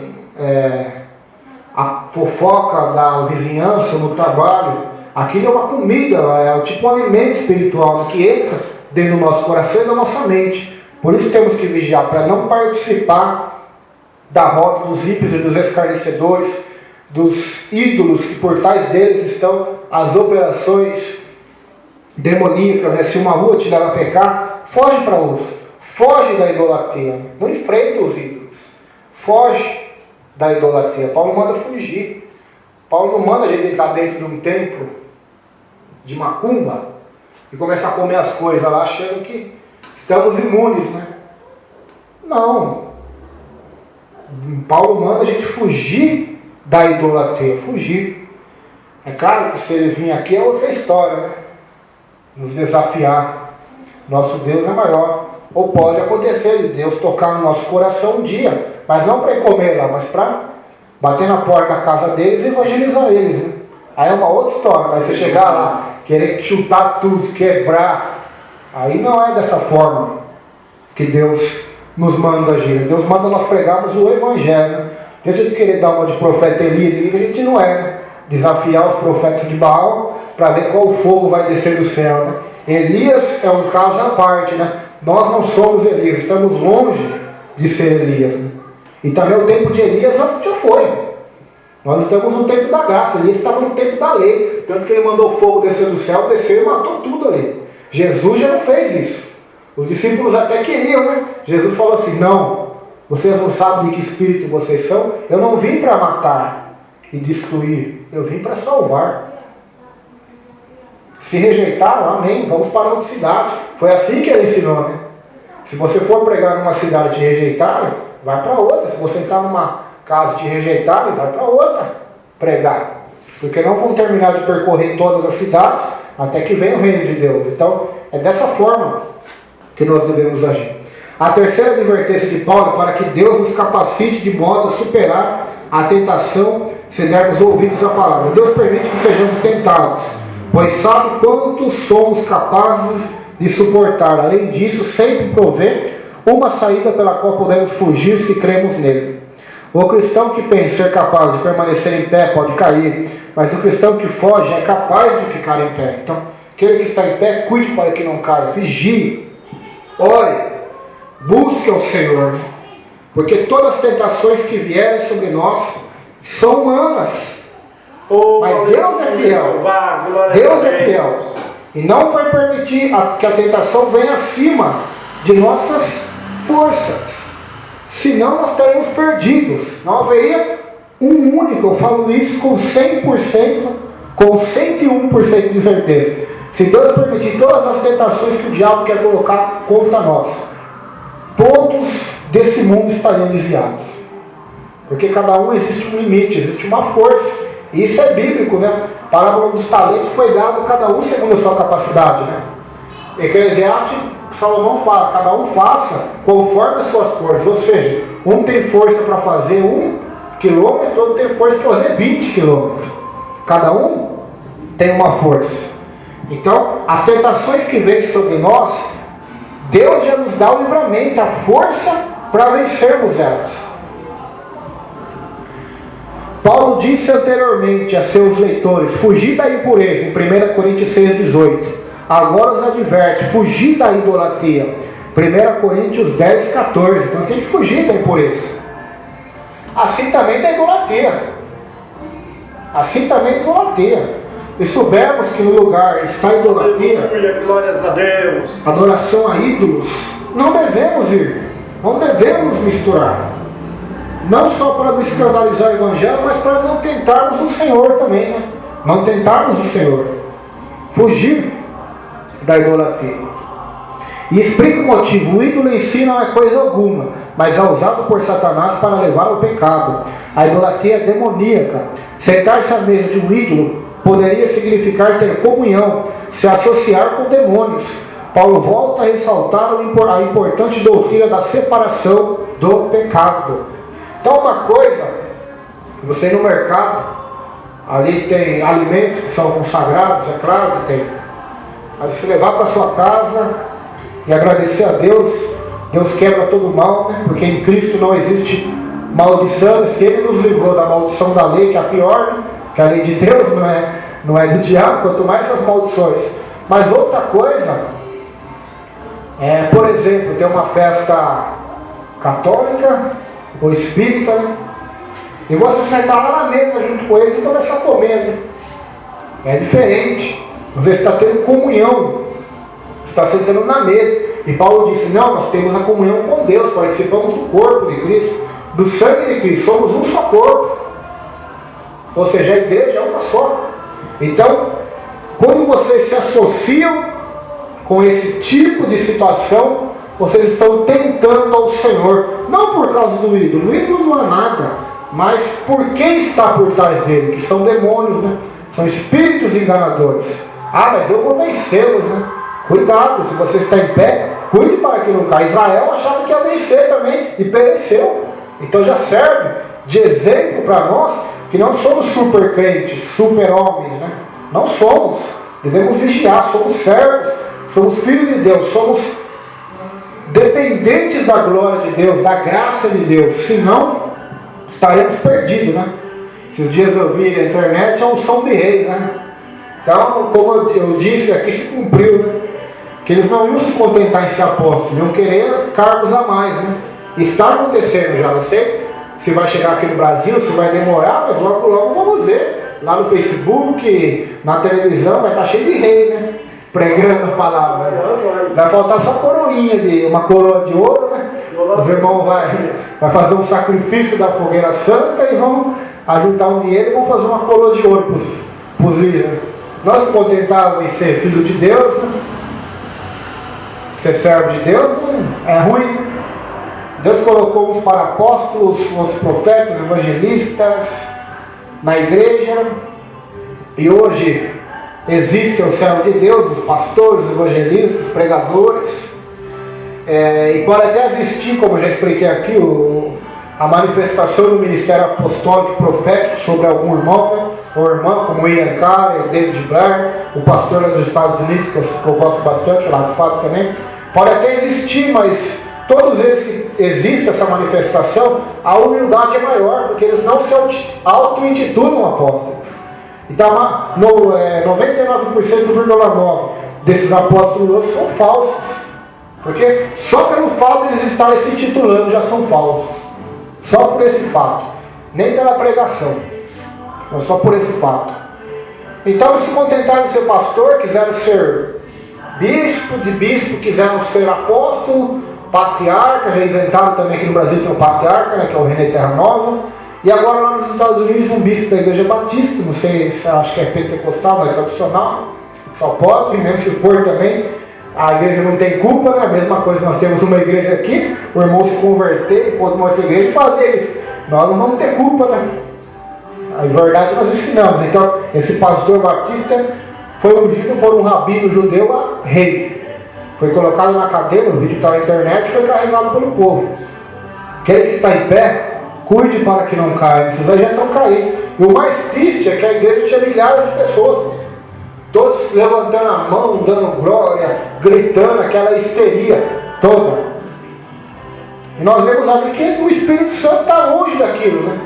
a fofoca da vizinhança, no trabalho, aquilo é uma comida, é tipo um alimento espiritual que entra dentro do nosso coração e da nossa mente. Por isso temos que vigiar, para não participar da roda dos ímpios e dos escarnecedores, dos ídolos, que por trás deles estão as operações demoníacas. Né? Se uma rua te leva a pecar, foge para outra. Foge da idolatria. Não enfrenta os ídolos. Foge. da idolatria. Paulo manda fugir. Paulo não manda a gente entrar dentro de um templo de macumba e começar a comer as coisas lá achando que estamos imunes, né? Não. Paulo manda a gente fugir da idolatria, fugir. É claro que se eles virem aqui é outra história, né? Nos desafiar. Nosso Deus é maior. Ou pode acontecer de Deus tocar no nosso coração um dia, mas não para ir comer lá, mas para bater na porta da casa deles e evangelizar eles, né? Aí é uma outra história, mas você chegar lá, querer chutar tudo, quebrar, aí não é dessa forma que Deus nos manda agir. Deus manda nós pregarmos o Evangelho. A gente querer dar uma de profeta Elias, a gente não é, né? Desafiar os profetas de Baal para ver qual fogo vai descer do céu, né? Elias é um caso à parte, né? Nós não somos Elias, estamos longe de ser Elias, né? E também o tempo de Elias já foi. Nós estamos no tempo da graça. Elias estava no tempo da lei, tanto que ele mandou fogo descer do céu, desceu e matou tudo ali. Jesus já não fez isso. Os discípulos até queriam, né? Jesus falou assim: não, vocês não sabem de que espírito vocês são. Eu não vim para matar e destruir, eu vim para salvar. Se rejeitaram, amém, vamos para outra cidade. Foi assim que ele ensinou, né? Se você for pregar numa cidade e te rejeitarem, vai para outra. Se você está numa casa e te rejeitarem, vai para outra pregar. Porque não vão terminar de percorrer todas as cidades até que venha o reino de Deus. Então, é dessa forma que nós devemos agir. A terceira advertência de Paulo é para que Deus nos capacite de modo a superar a tentação se dermos ouvidos à palavra. Deus permite que sejamos tentados, pois sabe quanto somos capazes de suportar. Além disso, sempre provê uma saída pela qual podemos fugir se cremos nele. O cristão que pensa ser capaz de permanecer em pé pode cair, mas o cristão que foge é capaz de ficar em pé. Então, aquele que está em pé, cuide para que não caia, vigie, ore, busque ao Senhor, né? Porque todas as tentações que vierem sobre nós são humanas. Mas Deus é fiel. Deus é fiel. E não vai permitir que a tentação venha acima de nossas forças. Senão nós estaremos perdidos. Não haveria um único, eu falo isso com 100%, com 101% de certeza. Se Deus permitir todas as tentações que o diabo quer colocar contra nós, todos desse mundo estariam desviados. Porque cada um existe um limite, existe uma força. E isso é bíblico, né? A parábola dos talentos foi dada a cada um segundo a sua capacidade, né? Eclesiastes, Salomão fala, cada um faça conforme as suas forças. Ou seja, um tem força para fazer 1 quilômetro, outro tem força para fazer 20 quilômetros. Cada um tem uma força. Então, as tentações que vêm sobre nós, Deus já nos dá o livramento, a força para vencermos elas. Paulo disse anteriormente a seus leitores: fugir da impureza, em 1 Coríntios 6,18. Agora os adverte: fugir da idolatria, 1 Coríntios 10,14. Então tem que fugir da impureza. Assim também da idolatria. Assim também da idolatria. E soubermos que no lugar está a idolatria, aleluia, glórias a Deus, adoração a ídolos, não devemos ir, não devemos misturar. Não só para não escandalizar o Evangelho, mas para não tentarmos o Senhor também, né? Não tentarmos o Senhor. Fugir da idolatria. E explica o motivo. O ídolo em si não é coisa alguma, mas é usado por Satanás para levar ao pecado. A idolatria é demoníaca. Sentar-se à mesa de um ídolo poderia significar ter comunhão, se associar com demônios. Paulo volta a ressaltar a importante doutrina da separação do pecado. Então uma coisa, você ir no mercado, ali tem alimentos que são consagrados, é claro que tem. Mas você levar para sua casa e agradecer a Deus, Deus quebra todo o mal, né? Porque em Cristo não existe maldição, e se Ele nos livrou da maldição da lei, que é a pior, né? Que a lei de Deus não é do diabo, quanto mais as maldições. Mas outra coisa, por exemplo, tem uma festa católica, ou espírita, né? E você sentar lá na mesa junto com eles e começar a comer, né? É diferente. Você está tendo comunhão, está sentando na mesa. E Paulo disse: não, nós temos a comunhão com Deus, participamos do corpo de Cristo. do sangue de Cristo. Somos um só corpo. Ou seja, a igreja é uma só. Então, quando vocês se associam com esse tipo de situação, vocês estão tentando ao Senhor. Não por causa do ídolo. O ídolo não é nada. Mas por quem está por trás dele? Que são demônios, né? São espíritos enganadores. Ah, mas eu vou vencê-los, né? Cuidado, se você está em pé, cuide para que não caia. Israel achava que ia vencer também e pereceu. Então já serve de exemplo para nós que não somos super crentes, super homens, né? Não somos. Devemos vigiar, somos servos, somos filhos de Deus, somos dependentes da glória de Deus, da graça de Deus. Senão, estaremos perdidos, né? Esses dias eu vi na internet a unção de rei, né? Então, como eu disse, aqui se cumpriu, né? Que eles não iam se contentar em ser apóstolos, iam querer cargos a mais, né? Está acontecendo já, não sei se vai chegar aqui no Brasil, se vai demorar, mas logo logo vamos ver. Lá no Facebook, na televisão, vai estar cheio de rei, né? Pregando a palavra. Vai faltar só uma coroa de ouro, né? Os irmãos vai fazer um sacrifício da fogueira santa e vão ajuntar um dinheiro e vão fazer uma coroa de ouro para os líderes. Nós se contentávamos em ser filho de Deus, né? Ser servo de Deus é ruim. Deus colocou uns para apóstolos, outros profetas, evangelistas na igreja. E hoje existem os servos de Deus, os pastores, evangelistas, pregadores. E pode até existir, como eu já expliquei aqui, a manifestação do ministério apostólico e profético sobre algum irmão, né? Ou irmã, como William Carey, David Blair, o pastor lá dos Estados Unidos, que eu gosto bastante, lá do Fábio também. Pode até existir, mas todos eles que existe essa manifestação, a humildade é maior, porque eles não se auto-intitulam apóstolos. Então, 99,9% desses apóstolos são falsos. Porque só pelo fato de eles estarem se intitulando já são falsos. Só por esse fato. Nem pela pregação. Mas só por esse fato. Então eles se contentaram de ser pastor, quiseram ser bispo, quiseram ser apóstolo, patriarca, já inventaram também aqui no Brasil tem um patriarca, né, que é o René Terra Nova. E agora lá nos Estados Unidos um bispo da Igreja Batista, não sei se acho que é pentecostal, mas é tradicional. Só pode, mesmo se for também. A igreja não tem culpa, né? A mesma coisa, nós temos uma igreja aqui, o irmão se converter, enquanto uma outra igreja e fazer isso. Nós não vamos ter culpa, né? A verdade nós ensinamos. Então, esse pastor batista foi ungido por um rabino judeu a rei. Foi colocado na cadeira, o vídeo está na internet, e foi carregado pelo povo. Aquele que está em pé, cuide para que não caia. Esses aí já estão caindo. E o mais triste é que a igreja tinha milhares de pessoas. Todos levantando a mão, dando glória, gritando, aquela histeria toda. E nós vemos ali que o Espírito Santo está longe daquilo, né?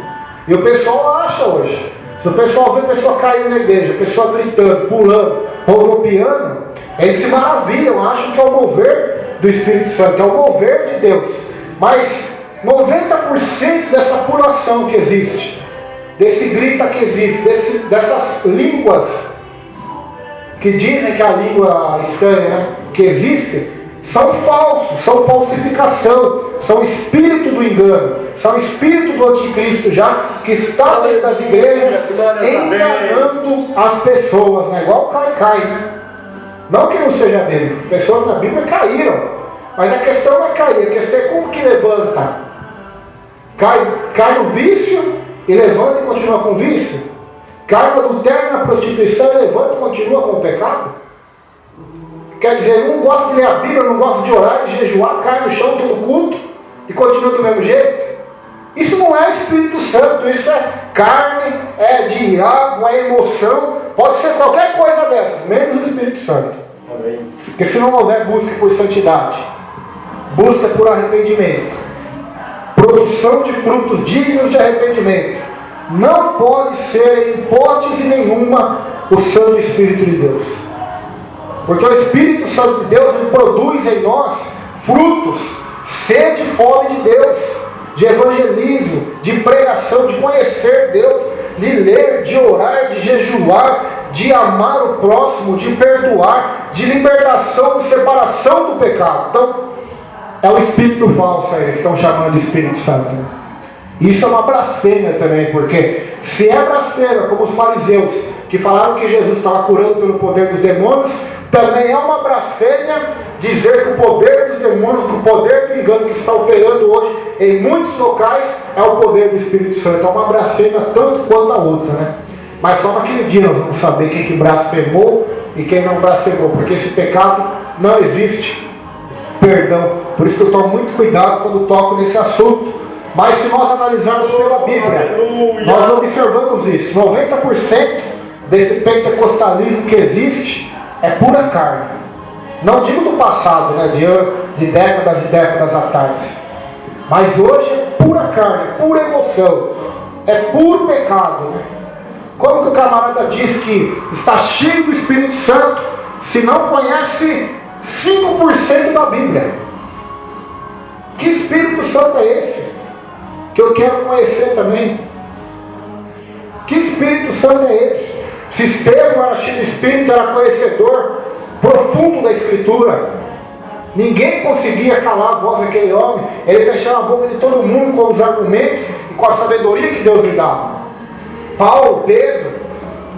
E o pessoal acha hoje. Se o pessoal vê a pessoa caindo na igreja, a pessoa gritando, pulando, rodopiando, eles se maravilham, acham que é o mover do Espírito Santo, é o mover de Deus. Mas 90% dessa pulação que existe, desse grita que existe, dessas línguas que dizem que a língua estranha, né, que existe, são falsos, são falsificação, são espírito do engano, são espírito do anticristo já, que está dentro das igrejas, enganando as pessoas, né, igual cai, né? Não que não seja bíblico, pessoas na Bíblia caíram, mas a questão não é cair, a questão é como que levanta. Cai no vício e levanta e continua com o vício? Cai no adultério, na prostituição e levanta e continua com o pecado? Quer dizer, eu não gosto de ler a Bíblia, não gosto de orar, de jejuar, cai no chão todo culto e continua do mesmo jeito? Isso não é Espírito Santo, isso é carne, é diabo, é emoção, pode ser qualquer coisa dessas, menos o Espírito Santo. Amém. Porque se não houver busca por santidade, busca por arrependimento, produção de frutos dignos de arrependimento, não pode ser em hipótese nenhuma o Santo Espírito de Deus. Porque o Espírito Santo de Deus, ele produz em nós frutos, sede e fome de Deus, de evangelismo, de pregação, de conhecer Deus, de ler, de orar, de jejuar, de amar o próximo, de perdoar, de libertação, de separação do pecado. Então, é o Espírito falso aí que estão chamando de Espírito Santo. Isso é uma blasfêmia também, porque se é blasfêmia, como os fariseus, que falaram que Jesus estava curando pelo poder dos demônios, também é uma blasfêmia dizer que o poder dos demônios, que o poder do engano que está operando hoje em muitos locais, é o poder do Espírito Santo. É uma blasfêmia tanto quanto a outra, né? Mas só naquele dia nós vamos saber quem que blasfemou e quem não blasfemou, porque esse pecado não existe perdão. Por isso que eu tomo muito cuidado quando toco nesse assunto. Mas se nós analisarmos pela Bíblia, nós observamos isso. 90% desse pentecostalismo que existe é pura carne. Não digo do passado, né, de décadas e décadas atrás. Mas hoje é pura carne, pura emoção. É puro pecado, né? Como que o camarada diz que está cheio do Espírito Santo se não conhece 5% da Bíblia? Que Espírito Santo é esse? Que eu quero conhecer também. Que Espírito Santo é esse? Se Estevão era cheio do Espírito, era conhecedor profundo da Escritura, ninguém conseguia calar a voz daquele homem. Ele fechava a boca de todo mundo com os argumentos e com a sabedoria que Deus lhe dava. Paulo, Pedro,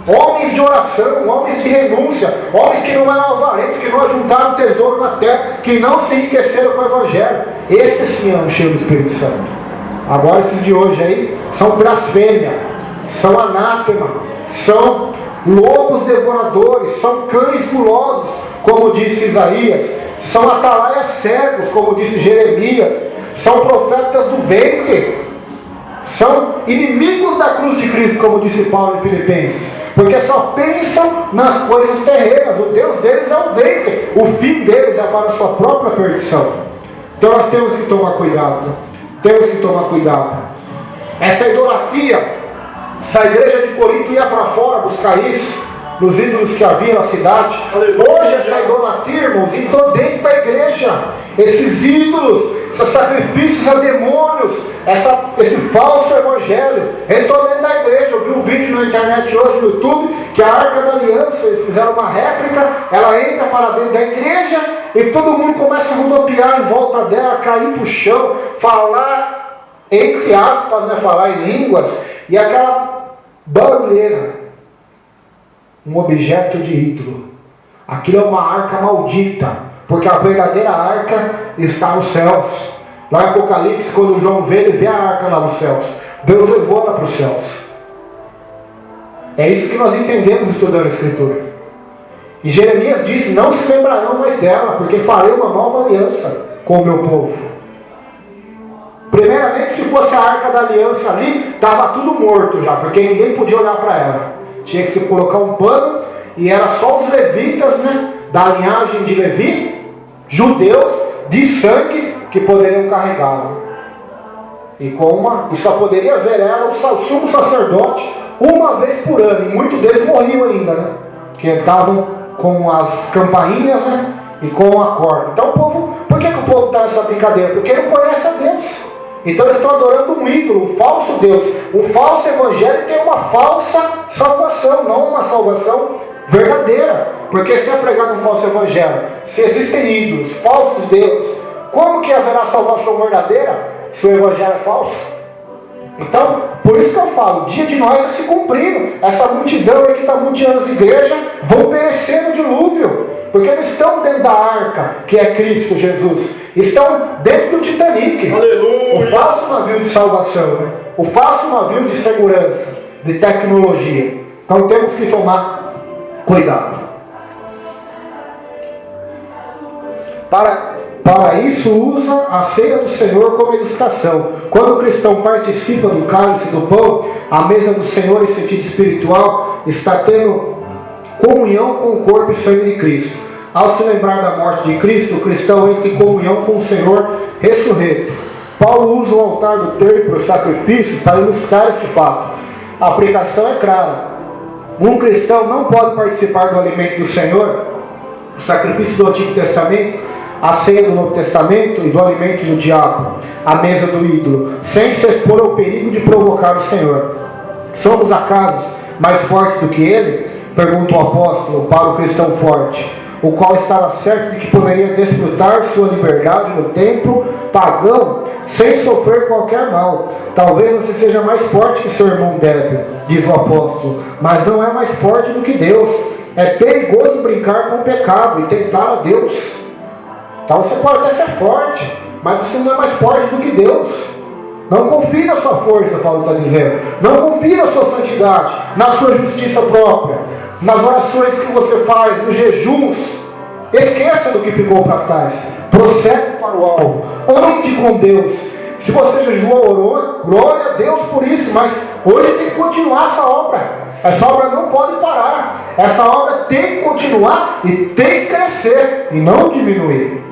homens de oração, homens de renúncia, homens que não eram avarentos, que não ajuntaram tesouro na terra, que não se enriqueceram com o Evangelho. Estes sim eram cheios do Espírito Santo. Agora esses de hoje aí são blasfêmia, são anátema, são lobos devoradores, são cães gulosos, como disse Isaías, são atalaias cegos, como disse Jeremias, são profetas do ventre, são inimigos da cruz de Cristo, como disse Paulo em Filipenses, porque só pensam nas coisas terrenas. O Deus deles é o ventre, o fim deles é para a sua própria perdição. Então nós temos que tomar cuidado. Temos que tomar cuidado. Essa idolatria, se a igreja de Corinto ia para fora buscar isso, nos ídolos que havia na cidade, hoje essa idolatria, irmãos, entrou dentro da igreja. Esses ídolos, esses sacrifícios a demônios, esse falso evangelho entrou dentro da igreja. Eu vi um vídeo na internet hoje no YouTube, que a Arca da Aliança, eles fizeram uma réplica, ela entra para dentro da igreja e todo mundo começa a rodopiar em volta dela, cair para o chão, falar, entre aspas, né, falar em línguas, e aquela barulheira. Um objeto de ídolo. Aquilo é uma arca maldita, porque a verdadeira arca está nos céus. Lá em Apocalipse, quando João vê, ele vê a arca lá nos céus. Deus levou ela para os céus. É isso que nós entendemos estudando a Escritura. E Jeremias disse: não se lembrarão mais dela, porque farei uma nova aliança com o meu povo. Primeiramente, se fosse a arca da aliança ali, estava tudo morto já, porque ninguém podia olhar para ela. Tinha que se colocar um pano, e era só os levitas, né, da linhagem de Levi, judeus de sangue, que poderiam carregá-la. E só poderia ver ela o sumo sacerdote uma vez por ano, e muitos deles morriam ainda, né, que estavam com as campainhas, né, e com a corda. Então o povo, por que o povo está nessa brincadeira? Porque não conhece a Deus. Então eles estão adorando um ídolo, um falso Deus, um falso evangelho, tem uma falsa salvação, não uma salvação verdadeira. Porque se é pregado um falso evangelho, se existem ídolos, falsos deuses, como que haverá salvação verdadeira se o evangelho é falso? Então, por isso que eu falo, o dia de Noé está se cumprindo. Essa multidão aí que está mundiando as igrejas vão perecer no dilúvio, porque não estão dentro da arca, que é Cristo Jesus. Estão dentro do Titanic. Aleluia. O falso navio de salvação, né? O falso navio de segurança, de tecnologia. Então temos que tomar cuidado. Para isso usa a ceia do Senhor como ilustração. Quando o cristão participa do cálice do pão, a mesa do Senhor em sentido espiritual está tendo comunhão com o corpo e sangue de Cristo. Ao se lembrar da morte de Cristo, o cristão entra em comunhão com o Senhor ressurreto. Paulo usa o altar do templo, o sacrifício, para ilustrar este fato. A aplicação é clara. Um cristão não pode participar do alimento do Senhor, o sacrifício do Antigo Testamento, a ceia do Novo Testamento e do alimento do diabo, a mesa do ídolo, sem se expor ao perigo de provocar o Senhor. Somos acaso mais fortes do que ele? Pergunta o apóstolo para o cristão forte. o qual estava certo de que poderia desfrutar sua liberdade no templo pagão, sem sofrer qualquer mal. Talvez você seja mais forte que seu irmão débil, diz o apóstolo, mas não é mais forte do que Deus. É perigoso brincar com o pecado e tentar a Deus. Então você pode até ser forte, mas você não é mais forte do que Deus. Não confie na sua força, Paulo está dizendo. Não confie na sua santidade, na sua justiça própria, nas orações que você faz, nos jejuns. Esqueça do que ficou para trás. Procede para o alvo. Ande com Deus. Se você jejuou, orou, glória a Deus por isso, mas hoje tem que continuar essa obra. Essa obra não pode parar. Essa obra tem que continuar e tem que crescer e não diminuir.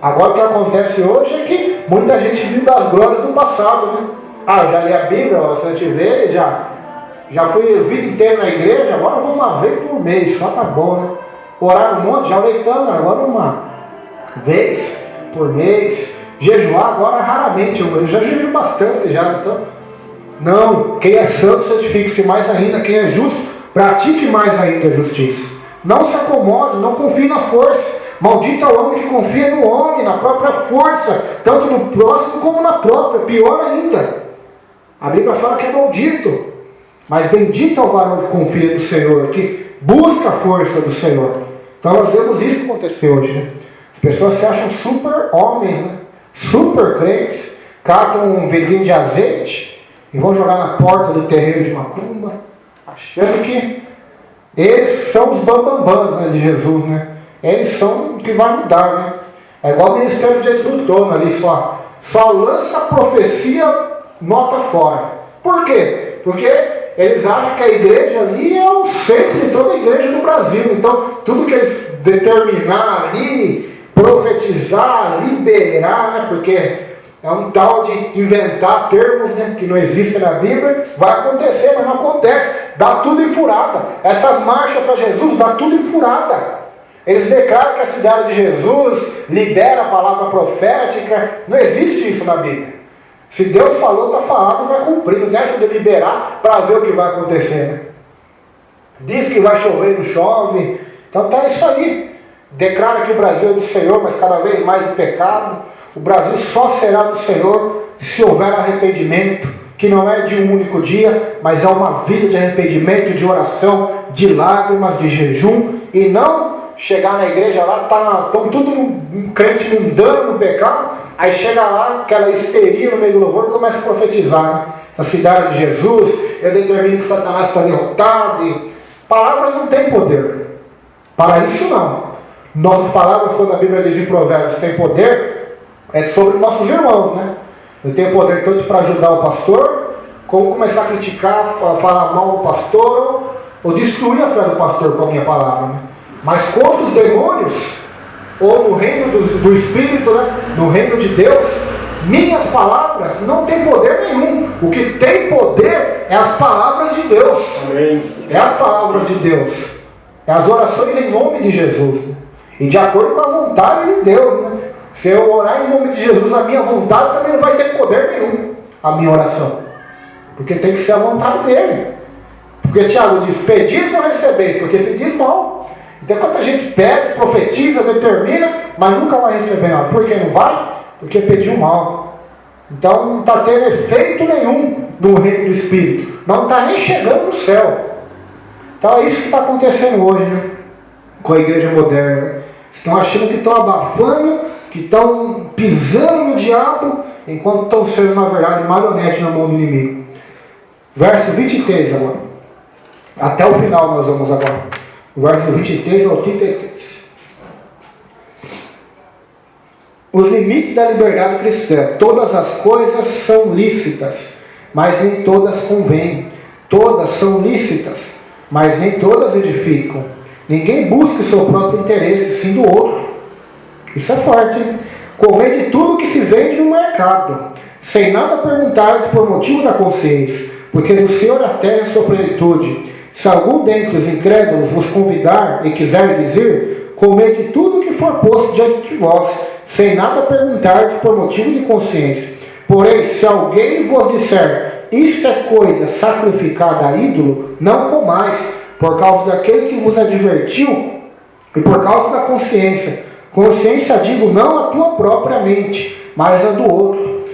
Agora o que acontece hoje é que muita gente vive das glórias do passado, né? Eu já li a Bíblia, você vê, já fui a vida inteira na igreja, agora eu vou uma vez por mês, só tá bom, né? Orar no monte, já orei tanto, agora uma vez por mês. Jejuar agora raramente, eu já jejuo bastante já, então. Não, quem é santo santifique-se mais ainda, quem é justo, pratique mais ainda a justiça. Não se acomode, não confie na força. Maldito é o homem que confia no homem, na própria força, tanto no próximo como na própria, pior ainda. A Bíblia fala que é maldito, mas bendito é o varão que confia no Senhor, que busca a força do Senhor. Então nós vemos isso acontecer hoje, né? As pessoas se acham super homens, né? Super crentes, catam um vedinho de azeite e vão jogar na porta do terreiro de macumba, achando que eles são os bambambãs, né, de Jesus, né? Eles são o que vai mudar, né? É igual o ministério de Jesus do dono ali, só lança a profecia, nota fora. Por quê? Porque eles acham que a igreja ali é o centro de toda a igreja do Brasil. Então, tudo que eles determinar ali, profetizar, liberar, né? Porque é um tal de inventar termos, né, que não existem na Bíblia, vai acontecer, mas não acontece. Dá tudo em furada. Essas marchas para Jesus, dá tudo em furada. Eles declaram que a cidade de Jesus libera a palavra profética. Não existe isso na Bíblia. Se Deus falou, está falado, vai cumprir. Não deve de liberar para ver o que vai acontecer, né? Diz que vai chover, não chove. Então está isso aí. Declara que o Brasil é do Senhor, mas cada vez mais do pecado. O Brasil só será do Senhor se houver arrependimento, que não é de um único dia, mas é uma vida de arrependimento, de oração, de lágrimas, de jejum, e não chegar na igreja lá, estão tudo um crente mundano no pecado, aí chega lá, aquela histeria no meio do louvor, e começa a profetizar, né? Na cidade de Jesus, eu determino que Satanás está derrotado, e palavras não têm poder. Para isso não. Nossas palavras, quando a Bíblia diz em Provérbios, tem poder, é sobre nossos irmãos, né? Eu tenho poder tanto para ajudar o pastor, como começar a criticar, falar mal do pastor, ou destruir a fé do pastor com a minha palavra, né? Mas contra os demônios, ou no reino do Espírito, né? No reino de Deus, minhas palavras não têm poder nenhum. O que tem poder é as palavras de Deus. Amém. É as palavras de Deus. É as orações em nome de Jesus, né? E de acordo com a vontade de Deus, né? Se eu orar em nome de Jesus, a minha vontade também não vai ter poder nenhum, a minha oração. Porque tem que ser a vontade dele. Porque Tiago diz, pedis não recebeis, porque pedis mal. Então quando a gente pede, profetiza, determina, mas nunca vai receber nada. Por que não vai? Porque pediu mal. Então não está tendo efeito nenhum no reino do Espírito. Não está nem chegando no céu. Então é isso que está acontecendo hoje, né? Com a igreja moderna, né? Estão achando que estão abafando, que estão pisando no diabo, enquanto estão sendo, na verdade, marionete na mão do inimigo. Verso 23 agora. Até o final nós vamos agora. Verso 23 ao 33. Os limites da liberdade cristã. Todas as coisas são lícitas, mas nem todas convêm. Todas são lícitas, mas nem todas edificam. Ninguém busca o seu próprio interesse, sim do outro. Isso é forte, hein? Convém de tudo que se vende no mercado, sem nada perguntar por motivo da consciência, porque do Senhor a terra é sua plenitude. Se algum dentre os incrédulos vos convidar e quiser dizer, comei de tudo que for posto diante de vós, sem nada perguntar por motivo de consciência. Porém, se alguém vos disser, isto é coisa sacrificada a ídolo, não comais, por causa daquele que vos advertiu, E por causa da consciência. Consciência, digo, não a tua própria mente, mas a do outro.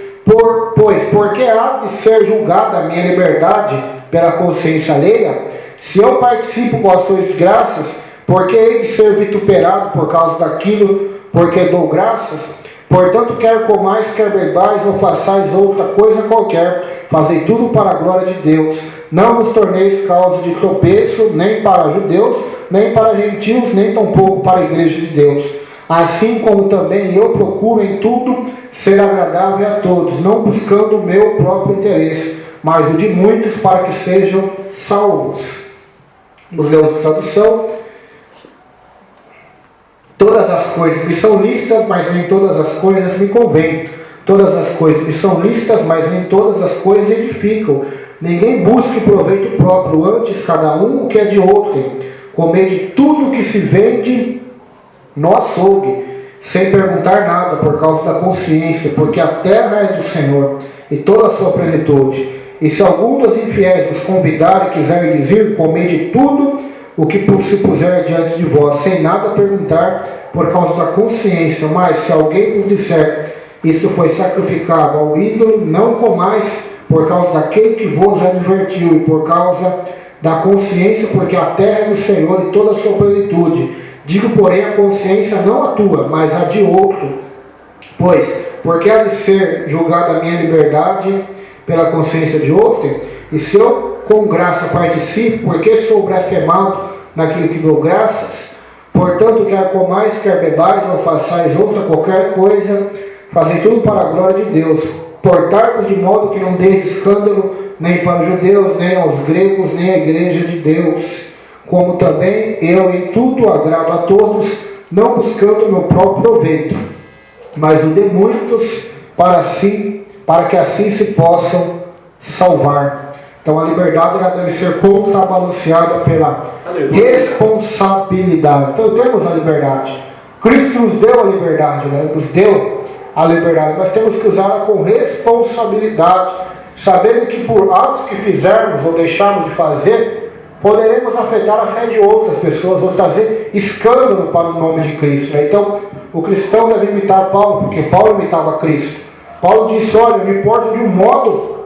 Pois, porque há de ser julgada a minha liberdade pela consciência alheia? Se eu participo com ações de graças, porque hei de ser vituperado por causa daquilo, porque dou graças? Portanto, quer comais, quer bebais, ou façais outra coisa qualquer, fazei tudo para a glória de Deus. Não vos torneis causa de tropeço, nem para judeus, nem para gentios, nem tampouco para a igreja de Deus. Assim como também eu procuro em tudo ser agradável a todos, não buscando o meu próprio interesse, mas o de muitos para que sejam salvos. Os leões de tradução. Todas as coisas me são lícitas, mas nem todas as coisas me convêm. Todas as coisas me são lícitas, mas nem todas as coisas edificam. Ninguém busque proveito próprio, antes cada um o que é de outrem. Comede tudo que se vende no açougue, sem perguntar nada por causa da consciência, porque a terra é do Senhor, e toda a sua plenitude. E se algum dos infiéis vos convidar e quiser dizer, comede tudo o que se puser diante de vós, sem nada perguntar por causa da consciência. Mas se alguém vos disser, isto foi sacrificado ao ídolo, não comais por causa daquele que vos advertiu, e por causa da consciência, porque a terra é do Senhor e toda a sua plenitude. Digo, porém, a consciência não a tua, mas a de outro. Pois, porque há de ser julgada a minha liberdade pela consciência de outro? E se eu com graça participo, porque sou blasfemado naquilo que dou graças? Portanto, quer comais, quer bebais, ou façais outra qualquer coisa, fazei tudo para a glória de Deus. Portai-vos de modo que não deis escândalo, nem para os judeus, nem aos gregos, nem à igreja de Deus. Como também eu em tudo agrado a todos, não buscando o meu próprio proveito, mas o de muitos, para que assim se possam salvar. Então a liberdade ela deve ser contrabalanceada pela responsabilidade. Então temos a liberdade. Cristo nos deu a liberdade, né? Nos deu a liberdade. Nós temos que usá-la com responsabilidade, sabendo que por atos que fizermos ou deixarmos de fazer, poderemos afetar a fé de outras pessoas ou trazer escândalo para o nome de Cristo. Então, o cristão deve imitar Paulo, porque Paulo imitava Cristo. Paulo disse, olha, eu me importo de um modo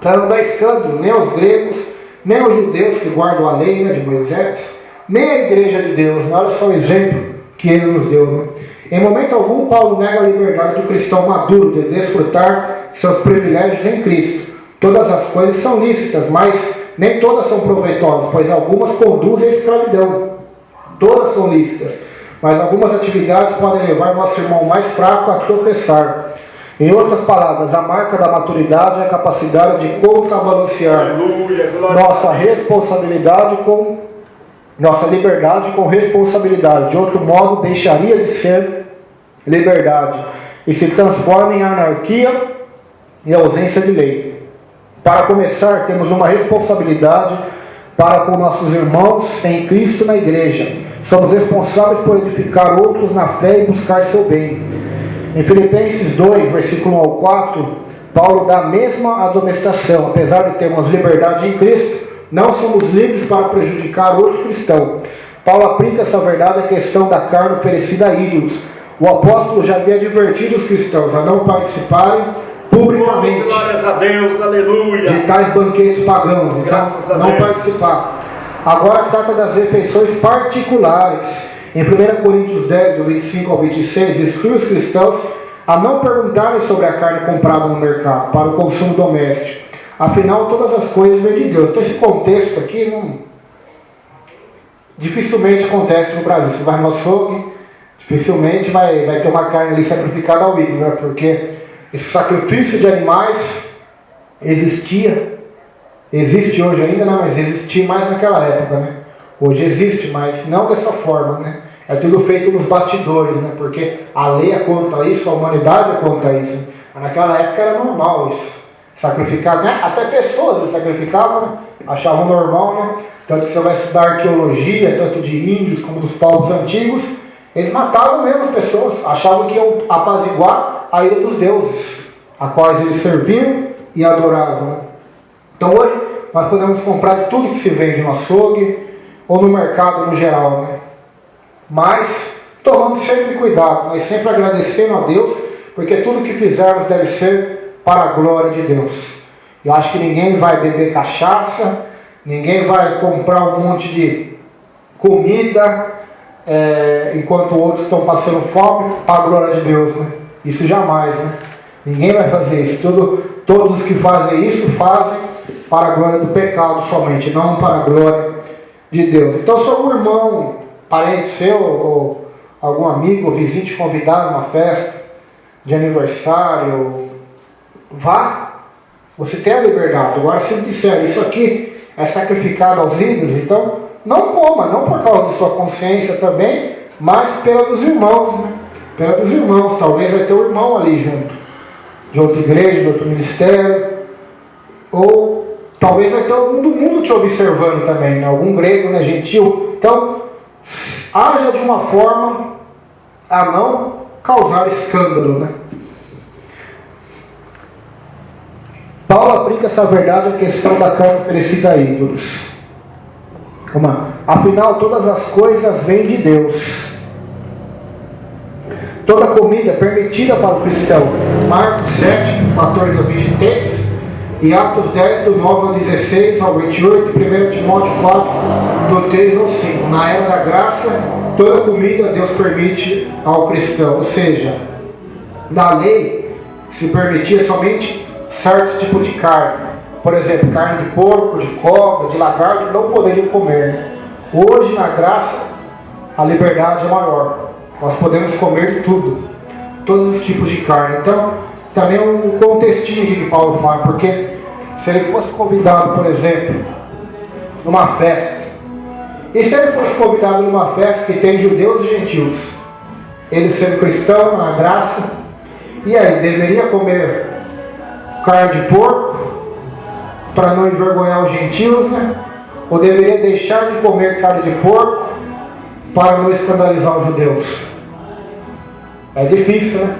para não dar escândalo, nem aos gregos, nem aos judeus que guardam a lei, né, de Moisés, nem a igreja de Deus. Olha só o exemplo que ele nos deu. Né? Em momento algum, Paulo nega a liberdade do cristão maduro de desfrutar seus privilégios em Cristo. Todas as coisas são lícitas, mas nem todas são proveitosas, pois algumas conduzem à escravidão. Todas são lícitas, mas algumas atividades podem levar nosso irmão mais fraco a tropeçar. Em outras palavras, a marca da maturidade é a capacidade de contrabalancear nossa responsabilidade com nossa liberdade com responsabilidade. De outro modo, deixaria de ser liberdade e se transforma em anarquia e ausência de lei. Para começar, temos uma responsabilidade para com nossos irmãos em Cristo na igreja. Somos responsáveis por edificar outros na fé e buscar seu bem. Em Filipenses 2, versículo 1 ao 4, Paulo dá a mesma admoestação. Apesar de termos liberdade em Cristo, não somos livres para prejudicar outro cristão. Paulo aplica essa verdade à questão da carne oferecida a ídolos. O apóstolo já havia advertido os cristãos a não participarem publicamente glórias a Deus, aleluia, de tais banquetes pagãos. Então, não participar. Agora trata das refeições particulares. Em 1 Coríntios 10, do 25 ao 26, instrui os cristãos a não perguntarem sobre a carne comprada no mercado para o consumo doméstico. Afinal, todas as coisas vêm de Deus. Então, esse contexto aqui dificilmente acontece no Brasil. Você vai no açougue, dificilmente vai ter uma carne ali sacrificada ao ídolo, né? Porque esse sacrifício de animais existe hoje ainda, não, mas existia mais naquela época, né? Hoje existe, mas não dessa forma, né? É tudo feito nos bastidores, né? Porque a lei é contra isso, a humanidade é contra isso. Mas naquela época era normal isso. Sacrificar, né? Até pessoas eles sacrificavam, né? Achavam normal, né? Tanto que você vai estudar arqueologia, tanto de índios como dos povos antigos, eles matavam mesmo as pessoas, achavam que iam apaziguar a ira dos deuses, a quais eles serviam e adoravam. Né? Então hoje nós podemos comprar de tudo que se vende no açougue ou no mercado no geral. Né? mas tomando sempre cuidado, mas sempre agradecendo a Deus, porque tudo que fizermos deve ser para a glória de Deus. Eu acho que ninguém vai beber cachaça, ninguém vai comprar um monte de comida, enquanto outros estão passando fome, para a glória de Deus, né? Isso jamais, né? Ninguém vai fazer isso. Todos os que fazem isso fazem para a glória do pecado somente, não para a glória de Deus. Então, se algum irmão, parente seu, ou algum amigo, ou vizinho te convidar numa festa de aniversário, vá. Você tem a liberdade. Agora, se ele disser isso aqui é sacrificado aos ídolos, então não coma, não por causa da sua consciência também, mas pela dos irmãos, né? Pela dos irmãos. Talvez vai ter um irmão ali junto, de outra igreja, de outro ministério, ou talvez vai ter algum do mundo te observando também, né? Algum grego, né? Gentil. Então, haja de uma forma a não causar escândalo, né? Paulo aplica essa verdade à questão da carne oferecida a ídolos. Afinal, todas as coisas vêm de Deus. Toda comida permitida para o cristão. Marcos 7, 14 a 23, e Atos 10, do 9 ao 16 ao 28, e 1 Timóteo 4, do 3 ao 5. Na era da graça, toda comida Deus permite ao cristão. Ou seja, na lei se permitia somente certos tipos de carne. Por exemplo, carne de porco, de cobra, de lagarto, não poderiam comer. Hoje, na graça, a liberdade é maior. Nós podemos comer de tudo, todos os tipos de carne. Então, também é um contextinho aqui que Paulo fala, porque se ele fosse convidado, por exemplo, numa festa, e se ele fosse convidado numa festa que tem judeus e gentios, ele sendo cristão, na graça, e aí, deveria comer carne de porco para não envergonhar os gentios, né? Ou deveria deixar de comer carne de porco para não escandalizar os judeus? É difícil, né?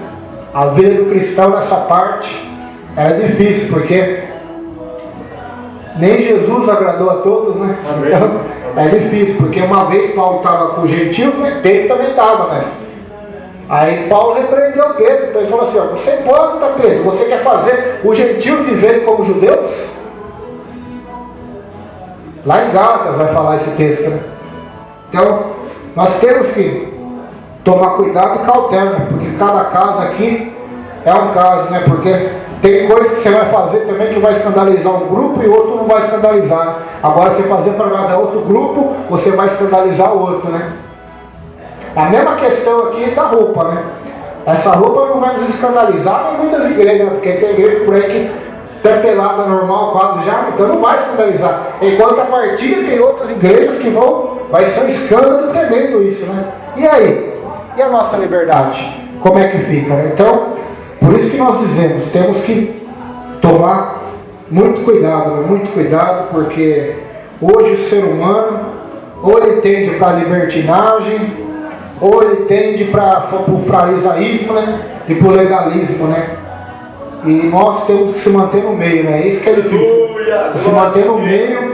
A vida do cristão nessa parte era difícil, porque nem Jesus agradou a todos, né? Então, é difícil, porque uma vez Paulo estava com os gentios, né? Pedro também estava, né? Aí Paulo repreendeu Pedro, ele falou assim, ó, você pode, tá, Pedro, você quer fazer os gentios viverem como judeus? Lá em Gálatas vai falar esse texto, né? Então, nós temos que tomar cuidado e cautela, porque cada caso aqui é um caso, né? Porque tem coisas que você vai fazer também que vai escandalizar um grupo e outro não vai escandalizar. Agora, se fazer para agradar outro grupo, você vai escandalizar o outro, né? A mesma questão aqui da roupa, né? Essa roupa não vai nos escandalizar em muitas igrejas, né? Porque tem igreja por aí que tá pelada normal quase já, então não vai escandalizar. Enquanto a partilha tem outras igrejas que vai ser um escândalo tremendo isso, né? E aí? E a nossa liberdade? Como é que fica, né? Então, por isso que nós dizemos, temos que tomar muito cuidado, né? Muito cuidado, porque hoje o ser humano, ou ele tende para a libertinagem, ou ele tende para o farisaísmo, né? E para o legalismo, né? E nós temos que se manter no meio, né? Isso que é difícil. Se manter no meio,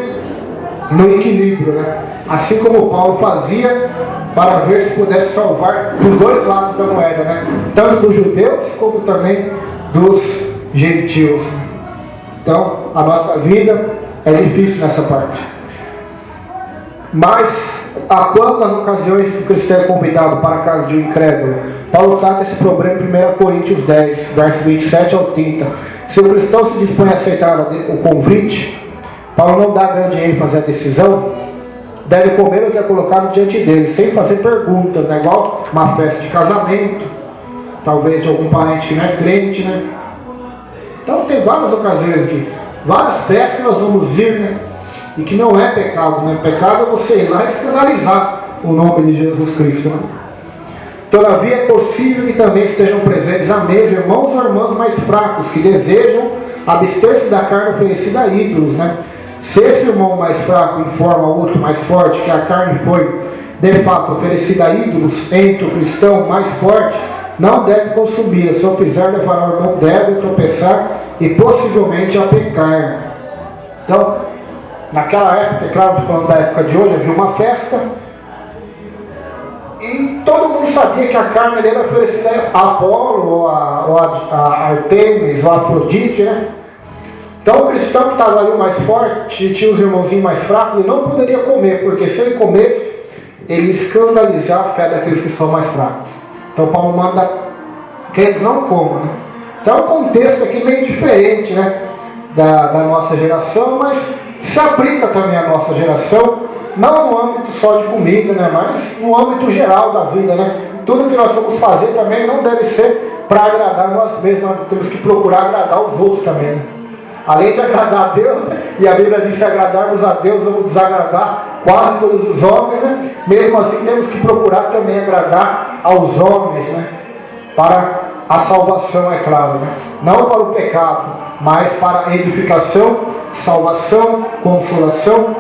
no equilíbrio, né? Assim como Paulo fazia, para ver se pudesse salvar dos dois lados da moeda, né? Tanto dos judeus como também dos gentios. Então, a nossa vida é difícil nessa parte. Mas, a quantas ocasiões que o cristão é convidado para a casa de um incrédulo? Paulo trata esse problema em 1 Coríntios 10, versos 27 ao 30. Se o cristão se dispõe a aceitar o convite, Paulo não dá grande ênfase à decisão, deve comer o que é colocado diante dele, sem fazer perguntas, né? Igual uma festa de casamento, talvez de algum parente que não é crente, né? Então tem várias ocasiões aqui, várias festas que nós vamos ir, né? E que não é pecado, né? Pecado é você ir lá e escandalizar o nome de Jesus Cristo, né? Todavia é possível que também estejam presentes à mesa irmãos ou irmãs mais fracos, que desejam abster-se da carne oferecida a ídolos, né? Se esse irmão mais fraco informa ao outro mais forte que a carne foi, de fato, oferecida a ídolos, entre o cristão mais forte, não deve consumi-la. Se o fizer, levará o irmão deve tropeçar e possivelmente a pecar. Então, naquela época, é claro, falando da época de hoje, havia uma festa e todo mundo sabia que a carne ali era oferecida a Apolo, ou a Artemis, ou a Afrodite, né? Então o cristão que estava ali mais forte, tinha os irmãozinhos mais fracos, ele não poderia comer, porque se ele comesse, ele escandalizar a fé daqueles que são mais fracos. Então Paulo manda que eles não comam, né? Então o contexto aqui é meio diferente, né, da nossa geração, mas se aplica também à nossa geração, não no âmbito só de comida, né, mas no âmbito geral da vida, né? Tudo que nós vamos fazer também não deve ser para agradar nós mesmos, nós temos que procurar agradar os outros também, né? Além de agradar a Deus, e a Bíblia diz que se agradarmos a Deus, vamos desagradar quase todos os homens, né? Mesmo assim temos que procurar também agradar aos homens, né? Para a salvação, é claro, né? Não para o pecado, mas para a edificação, salvação, consolação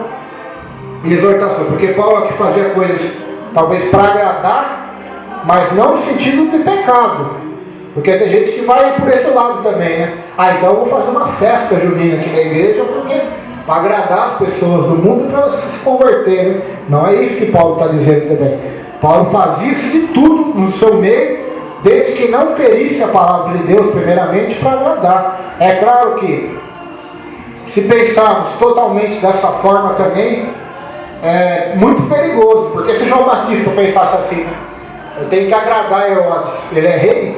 e exortação. Porque Paulo aqui fazia coisas talvez para agradar, mas não no sentido de pecado. Porque tem gente que vai por esse lado também, né? Então eu vou fazer uma festa junina aqui na igreja porque para agradar as pessoas do mundo para elas se converterem, né? Não é isso que Paulo está dizendo também. Paulo faz isso de tudo no seu meio, desde que não ferisse a palavra de Deus primeiramente para agradar. É claro que se pensarmos totalmente dessa forma também, é muito perigoso, porque se João Batista pensasse assim, né? Eu tenho que agradar Herodes, ele é rei,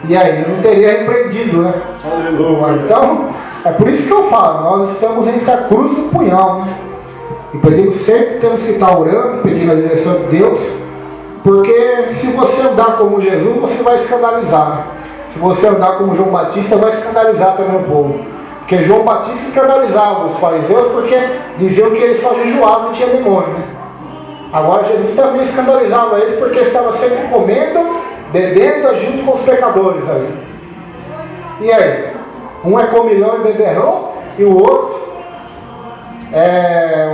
e aí ele não teria repreendido, né? Aleluia. Então, é por isso que eu falo, nós estamos entre a cruz e o punhal, né? E pedimos sempre, temos que estar orando, pedindo a direção de Deus, porque se você andar como Jesus, você vai escandalizar, né? Se você andar como João Batista, vai escandalizar também o povo. Porque João Batista escandalizava os fariseus porque diziam que ele só jejuava e tinha demônio, né? Agora Jesus também escandalizava eles porque estava sempre comendo, bebendo junto com os pecadores ali. E aí? Um é comilão e beberrão, e o outro é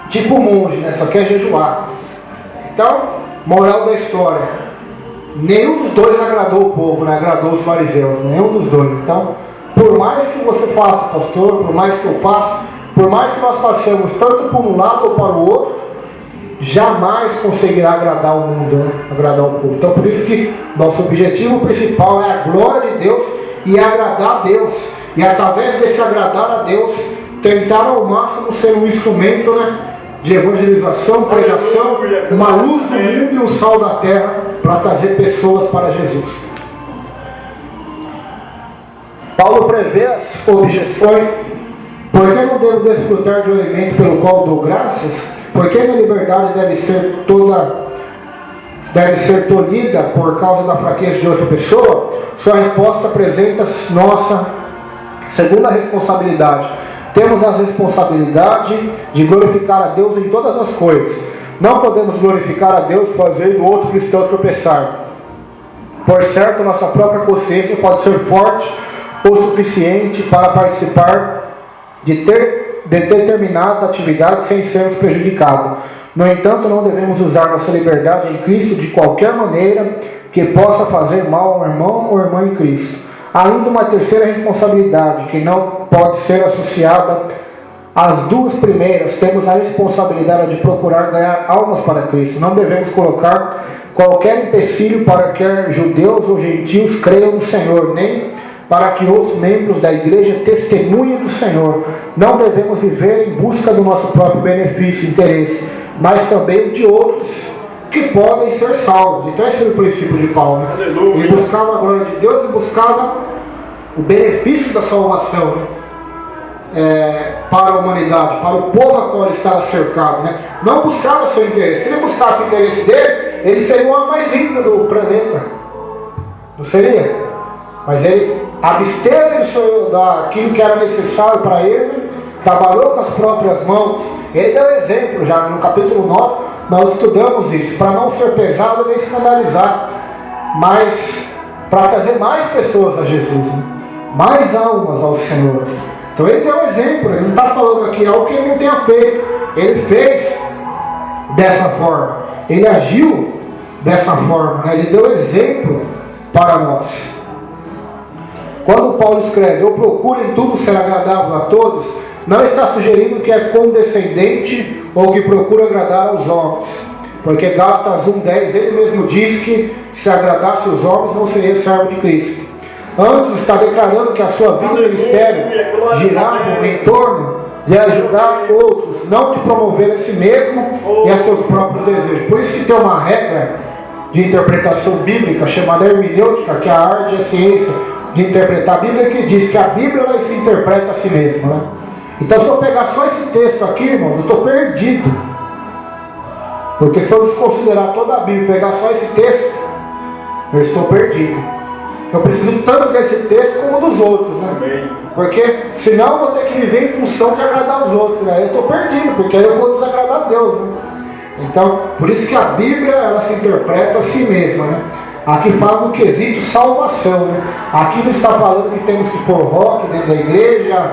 tipo monge, né? Só quer jejuar. Então, moral da história, nenhum dos dois agradou o povo, né? Agradou os fariseus, nenhum dos dois. Então, por mais que você faça, pastor, por mais que eu faça, por mais que nós façamos tanto por um lado ou para o outro, jamais conseguirá agradar o mundo, né? Agradar o povo. Então por isso que nosso objetivo principal é a glória de Deus e agradar a Deus. E através desse agradar a Deus, tentar ao máximo ser um instrumento, né, de evangelização, pregação, uma luz do mundo e um sal da terra para trazer pessoas para Jesus. Paulo prevê as objeções. Por que não devo desfrutar de um alimento pelo qual dou graças? Por que minha liberdade deve ser tolhida por causa da fraqueza de outra pessoa? Sua resposta apresenta nossa segunda responsabilidade. Temos a responsabilidade de glorificar a Deus em todas as coisas. Não podemos glorificar a Deus fazendo outro cristão tropeçar. Por certo, nossa própria consciência pode ser forte o suficiente para participar de determinada atividade sem sermos prejudicados. No entanto, não devemos usar nossa liberdade em Cristo de qualquer maneira que possa fazer mal ao irmão ou irmã em Cristo. Ainda uma terceira responsabilidade, que não pode ser associada às duas primeiras, temos a responsabilidade de procurar ganhar almas para Cristo. Não devemos colocar qualquer empecilho para que judeus ou gentios creiam no Senhor, nem para que outros membros da igreja testemunhem do Senhor. Não devemos viver em busca do nosso próprio benefício e interesse, mas também de outros que podem ser salvos. Então esse é o princípio de Paulo, né? Ele buscava a glória de Deus e buscava o benefício da salvação, né? Para a humanidade, para o povo a qual ele estava cercado, né? Não buscava seu interesse. Se ele buscasse o interesse dele, ele seria o homem mais rico do planeta. Não seria? Mas ele absteve daquilo que era necessário para ele, trabalhou com as próprias mãos. Ele deu exemplo, já no capítulo 9, nós estudamos isso, para não ser pesado nem escandalizar, mas para trazer mais pessoas a Jesus, né? Mais almas ao Senhor. Então ele deu exemplo, ele não está falando aqui algo que ele não tenha feito, ele fez dessa forma, ele agiu dessa forma, né? Ele deu exemplo para nós. Quando Paulo escreve, eu procuro em tudo ser agradável a todos, não está sugerindo que é condescendente ou que procura agradar aos homens. Porque Gálatas 1,10 ele mesmo diz que se agradasse os homens não seria servo de Cristo. Antes está declarando que a sua vida e ministério girava em torno de ajudar outros, não de promover a si mesmo e a seus próprios desejos. Por isso que tem uma regra de interpretação bíblica chamada hermenêutica, que é a arte e a ciência de interpretar a Bíblia, que diz que a Bíblia ela se interpreta a si mesma, né? Então, se eu pegar só esse texto aqui, irmãos, eu estou perdido. Porque se eu desconsiderar toda a Bíblia e pegar só esse texto, eu estou perdido. Eu preciso tanto desse texto como dos outros, né? Porque senão eu vou ter que viver em função de agradar os outros, né? Eu estou perdido, porque aí eu vou desagradar a Deus, né? Então, por isso que a Bíblia ela se interpreta a si mesma, né? Aqui fala no quesito salvação, né? Aqui não está falando que temos que pôr rock dentro da igreja,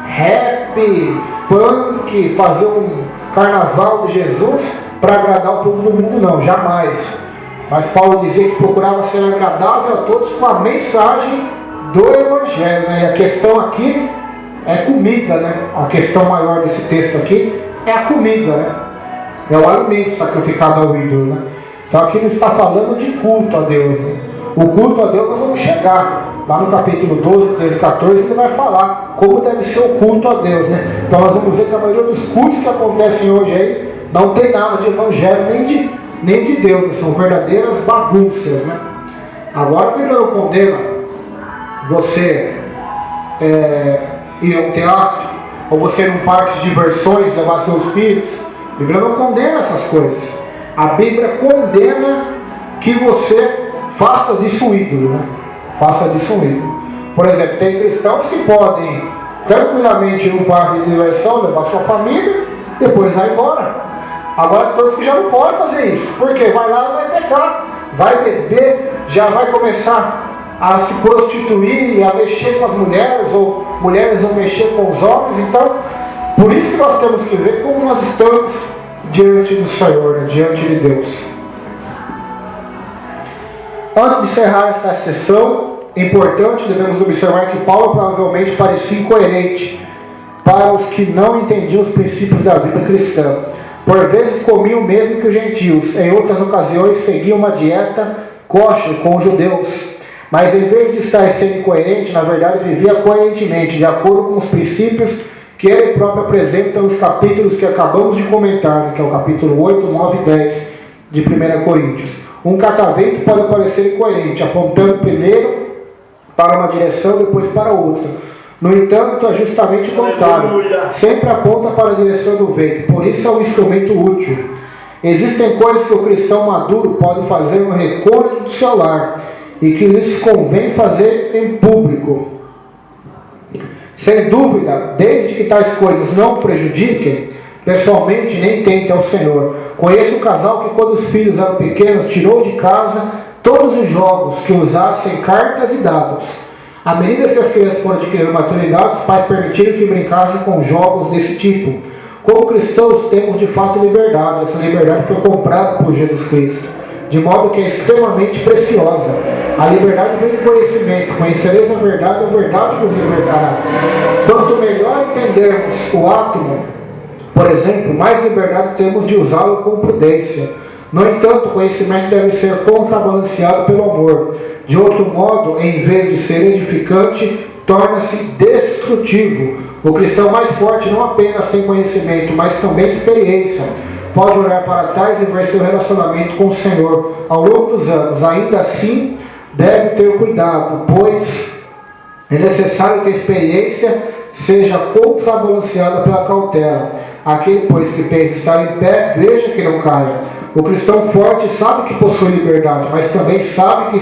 rap, funk, fazer um carnaval de Jesus para agradar o povo do mundo, não, jamais. Mas Paulo dizia que procurava ser agradável a todos com a mensagem do Evangelho, né? E a questão aqui é comida, né? A questão maior desse texto aqui é a comida, né? É o alimento sacrificado ao ídolo, né? Então aqui não está falando de culto a Deus, né? O culto a Deus nós vamos chegar. Lá no capítulo 12, 13, 14, ele vai falar como deve ser o culto a Deus, né? Então nós vamos ver que a maioria dos cultos que acontecem hoje aí não tem nada de evangelho, nem de Deus, né? São verdadeiras bagunças, né? Agora a Bíblia não condena você ir a um teatro, ou você ir a um parque de diversões, levar seus filhos. A Bíblia não condena essas coisas. A Bíblia condena que você faça disso um ídolo, né? Faça disso um ídolo. Por exemplo, tem cristãos que podem tranquilamente ir num parque de diversão, levar sua família, depois vai embora. Agora todos que já não podem fazer isso. Porque vai lá e vai pecar, vai beber, já vai começar a se prostituir e a mexer com as mulheres, ou mulheres vão mexer com os homens. Então, por isso que nós temos que ver como nós estamos diante do Senhor, né? Diante de Deus. Antes de encerrar essa sessão, importante, devemos observar que Paulo provavelmente parecia incoerente para os que não entendiam os princípios da vida cristã. Por vezes comiam o mesmo que os gentios, em outras ocasiões seguiam uma dieta kosher com os judeus. Mas em vez de estar sendo incoerente, na verdade vivia coerentemente, de acordo com os princípios que ele próprio apresenta nos capítulos que acabamos de comentar, que é o capítulo 8, 9 e 10 de 1 Coríntios. Um catavento pode parecer incoerente, apontando primeiro para uma direção, depois para outra. No entanto, é justamente o contrário. Sempre aponta para a direção do vento, por isso é um instrumento útil. Existem coisas que o cristão maduro pode fazer no recôndito do seu lar e que lhes convém fazer em público. Sem dúvida, desde que tais coisas não prejudiquem, pessoalmente nem tentem ao Senhor. Conheço um casal que, quando os filhos eram pequenos, tirou de casa todos os jogos que usassem cartas e dados. À medida que as crianças foram adquirindo maturidade, os pais permitiram que brincassem com jogos desse tipo. Como cristãos, temos de fato liberdade. Essa liberdade foi comprada por Jesus Cristo, de modo que é extremamente preciosa. A liberdade vem do conhecimento. Conhecereis a verdade vos libertará. Quanto melhor entendermos o átomo, por exemplo, mais liberdade temos de usá-lo com prudência. No entanto, o conhecimento deve ser contrabalanceado pelo amor. De outro modo, em vez de ser edificante, torna-se destrutivo. O cristão mais forte não apenas tem conhecimento, mas também experiência. Pode olhar para trás e ver seu relacionamento com o Senhor ao longo dos anos. Ainda assim, deve ter cuidado, pois é necessário que a experiência seja contrabalanceada pela cautela. Aquele, pois, que pensa estar em pé, veja que não caia. O cristão forte sabe que possui liberdade, mas também sabe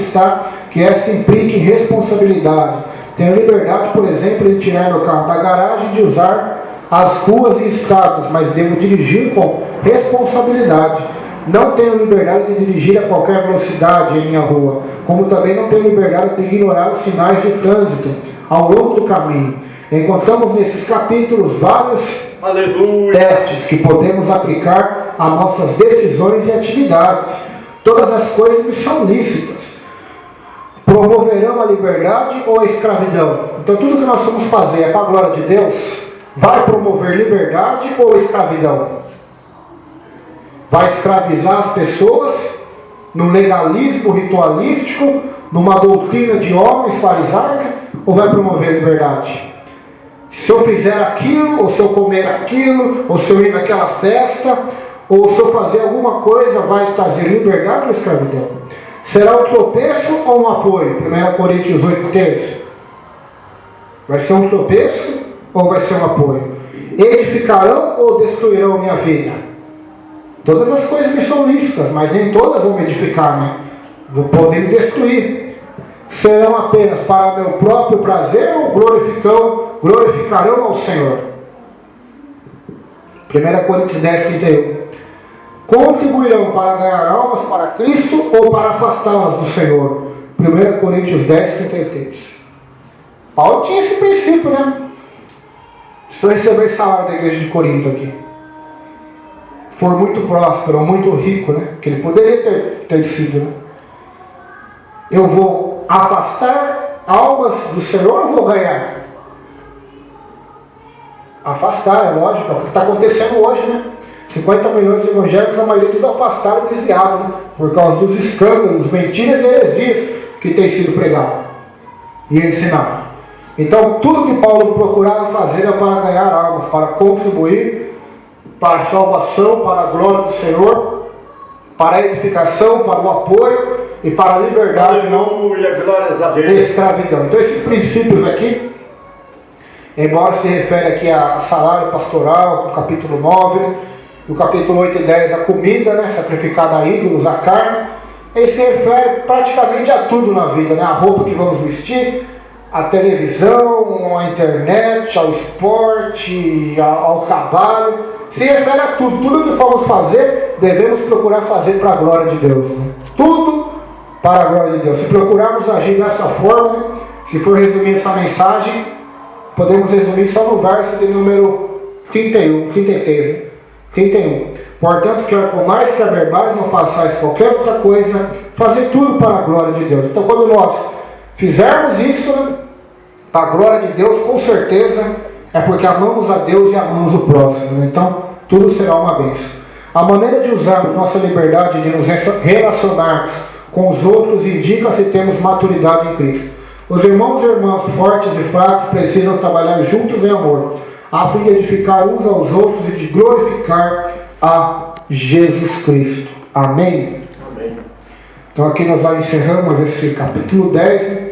que esta implica em responsabilidade. Tenho liberdade, por exemplo, de tirar meu carro da garagem e de usar as ruas e estradas, mas devo dirigir com responsabilidade. Não tenho liberdade de dirigir a qualquer velocidade em minha rua, como também não tenho liberdade de ignorar os sinais de trânsito ao longo do caminho. Encontramos nesses capítulos vários testes que podemos aplicar a nossas decisões e atividades. Todas as coisas me são lícitas. Promoverão a liberdade ou a escravidão? Então tudo que nós vamos fazer é para a glória de Deus? Vai promover liberdade ou escravidão? Vai escravizar as pessoas no legalismo ritualístico, numa doutrina de homens farisaica, ou vai promover a liberdade? Se eu fizer aquilo, ou se eu comer aquilo, ou se eu ir naquela festa, ou se eu fazer alguma coisa, vai trazer liberdade ou escravidão? Será um tropeço ou um apoio? 1 Coríntios 8:13. Vai ser um tropeço ou vai ser um apoio? Edificarão ou destruirão minha vida? Todas as coisas me são lícitas, mas nem todas vão me edificar, né? Vou poder me destruir. Serão apenas para meu próprio prazer ou glorificarão ao Senhor? 1 Coríntios 10:31. Contribuirão para ganhar almas para Cristo ou para afastá-las do Senhor? 1 Coríntios 10:33. Paulo tinha esse princípio, né? Se eu receber salário da igreja de Corinto aqui, for muito próspero ou muito rico, né? Que ele poderia ter sido, né? Eu vou afastar almas do Senhor ou vou ganhar? Afastar, é lógico, é o que está acontecendo hoje, né? 50 milhões de evangélicos, a maioria tudo afastado e desviado, né? Por causa dos escândalos, mentiras e heresias que tem sido pregado e ensinado. Então, tudo que Paulo procurava fazer é para ganhar almas, para contribuir para a salvação, para a glória do Senhor, para a edificação, para o apoio e para a liberdade, não escravidão. Então, esses princípios aqui, embora se refere aqui a salário pastoral, no capítulo 9, no capítulo 8 e 10, a comida, né, sacrificada a ídolos, a carne, ele se refere praticamente a tudo na vida, né? A roupa que vamos vestir, a televisão, a internet, ao esporte, ao trabalho, se refere a tudo. Tudo que formos fazer, devemos procurar fazer para a glória de Deus, né? Tudo para a glória de Deus. Se procurarmos agir dessa forma, né? Se for resumir essa mensagem, podemos resumir só no verso de número 33, né? 31. Portanto, quer comais, quer bebais, não façais qualquer outra coisa, fazer tudo para a glória de Deus. Então, quando nós fizermos isso, né, para a glória de Deus, com certeza é porque amamos a Deus e amamos o próximo, né? Então, tudo será uma bênção. A maneira de usarmos nossa liberdade de nos relacionarmos com os outros indica se temos maturidade em Cristo. Os irmãos e irmãs fortes e fracos precisam trabalhar juntos em amor, a fim de edificar uns aos outros e de glorificar a Jesus Cristo. Amém? Amém. Então aqui nós já encerramos esse capítulo 10, né?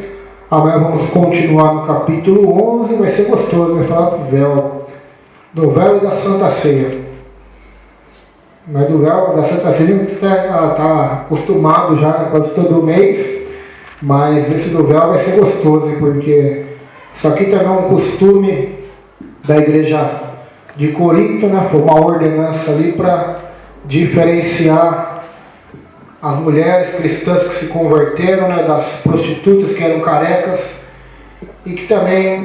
Amanhã vamos continuar no capítulo 11, vai ser gostoso, vai falar do véu e da Santa Ceia. Mas do véu da Santa Ceia a gente está acostumado já, né, quase todo mês, mas esse do véu vai ser gostoso, porque isso aqui também é um costume da igreja de Corinto, né? Foi uma ordenança ali para diferenciar as mulheres cristãs que se converteram, né, das prostitutas que eram carecas e que também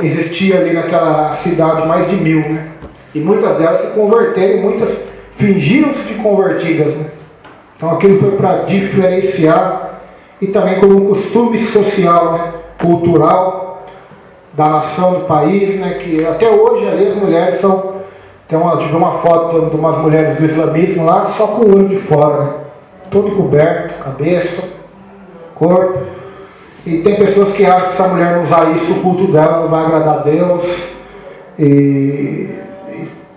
existia ali naquela cidade mais de 1000, né? E muitas delas se converteram, muitas fingiram-se de convertidas, né? Então aquilo foi para diferenciar e também como um costume social, né, cultural da nação, do país, né, que até hoje ali as mulheres são... tive uma foto de umas mulheres do islamismo lá, só com o olho de fora, né? Todo coberto, cabeça, corpo. E tem pessoas que acham que se a mulher não usar isso, o culto dela não vai agradar a Deus. E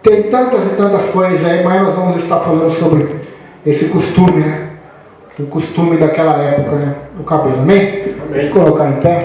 tem tantas e tantas coisas aí, mas nós vamos estar falando sobre esse costume, né? O costume daquela época, né? Do cabelo. Amém? Amém. Vamos colocar em pé.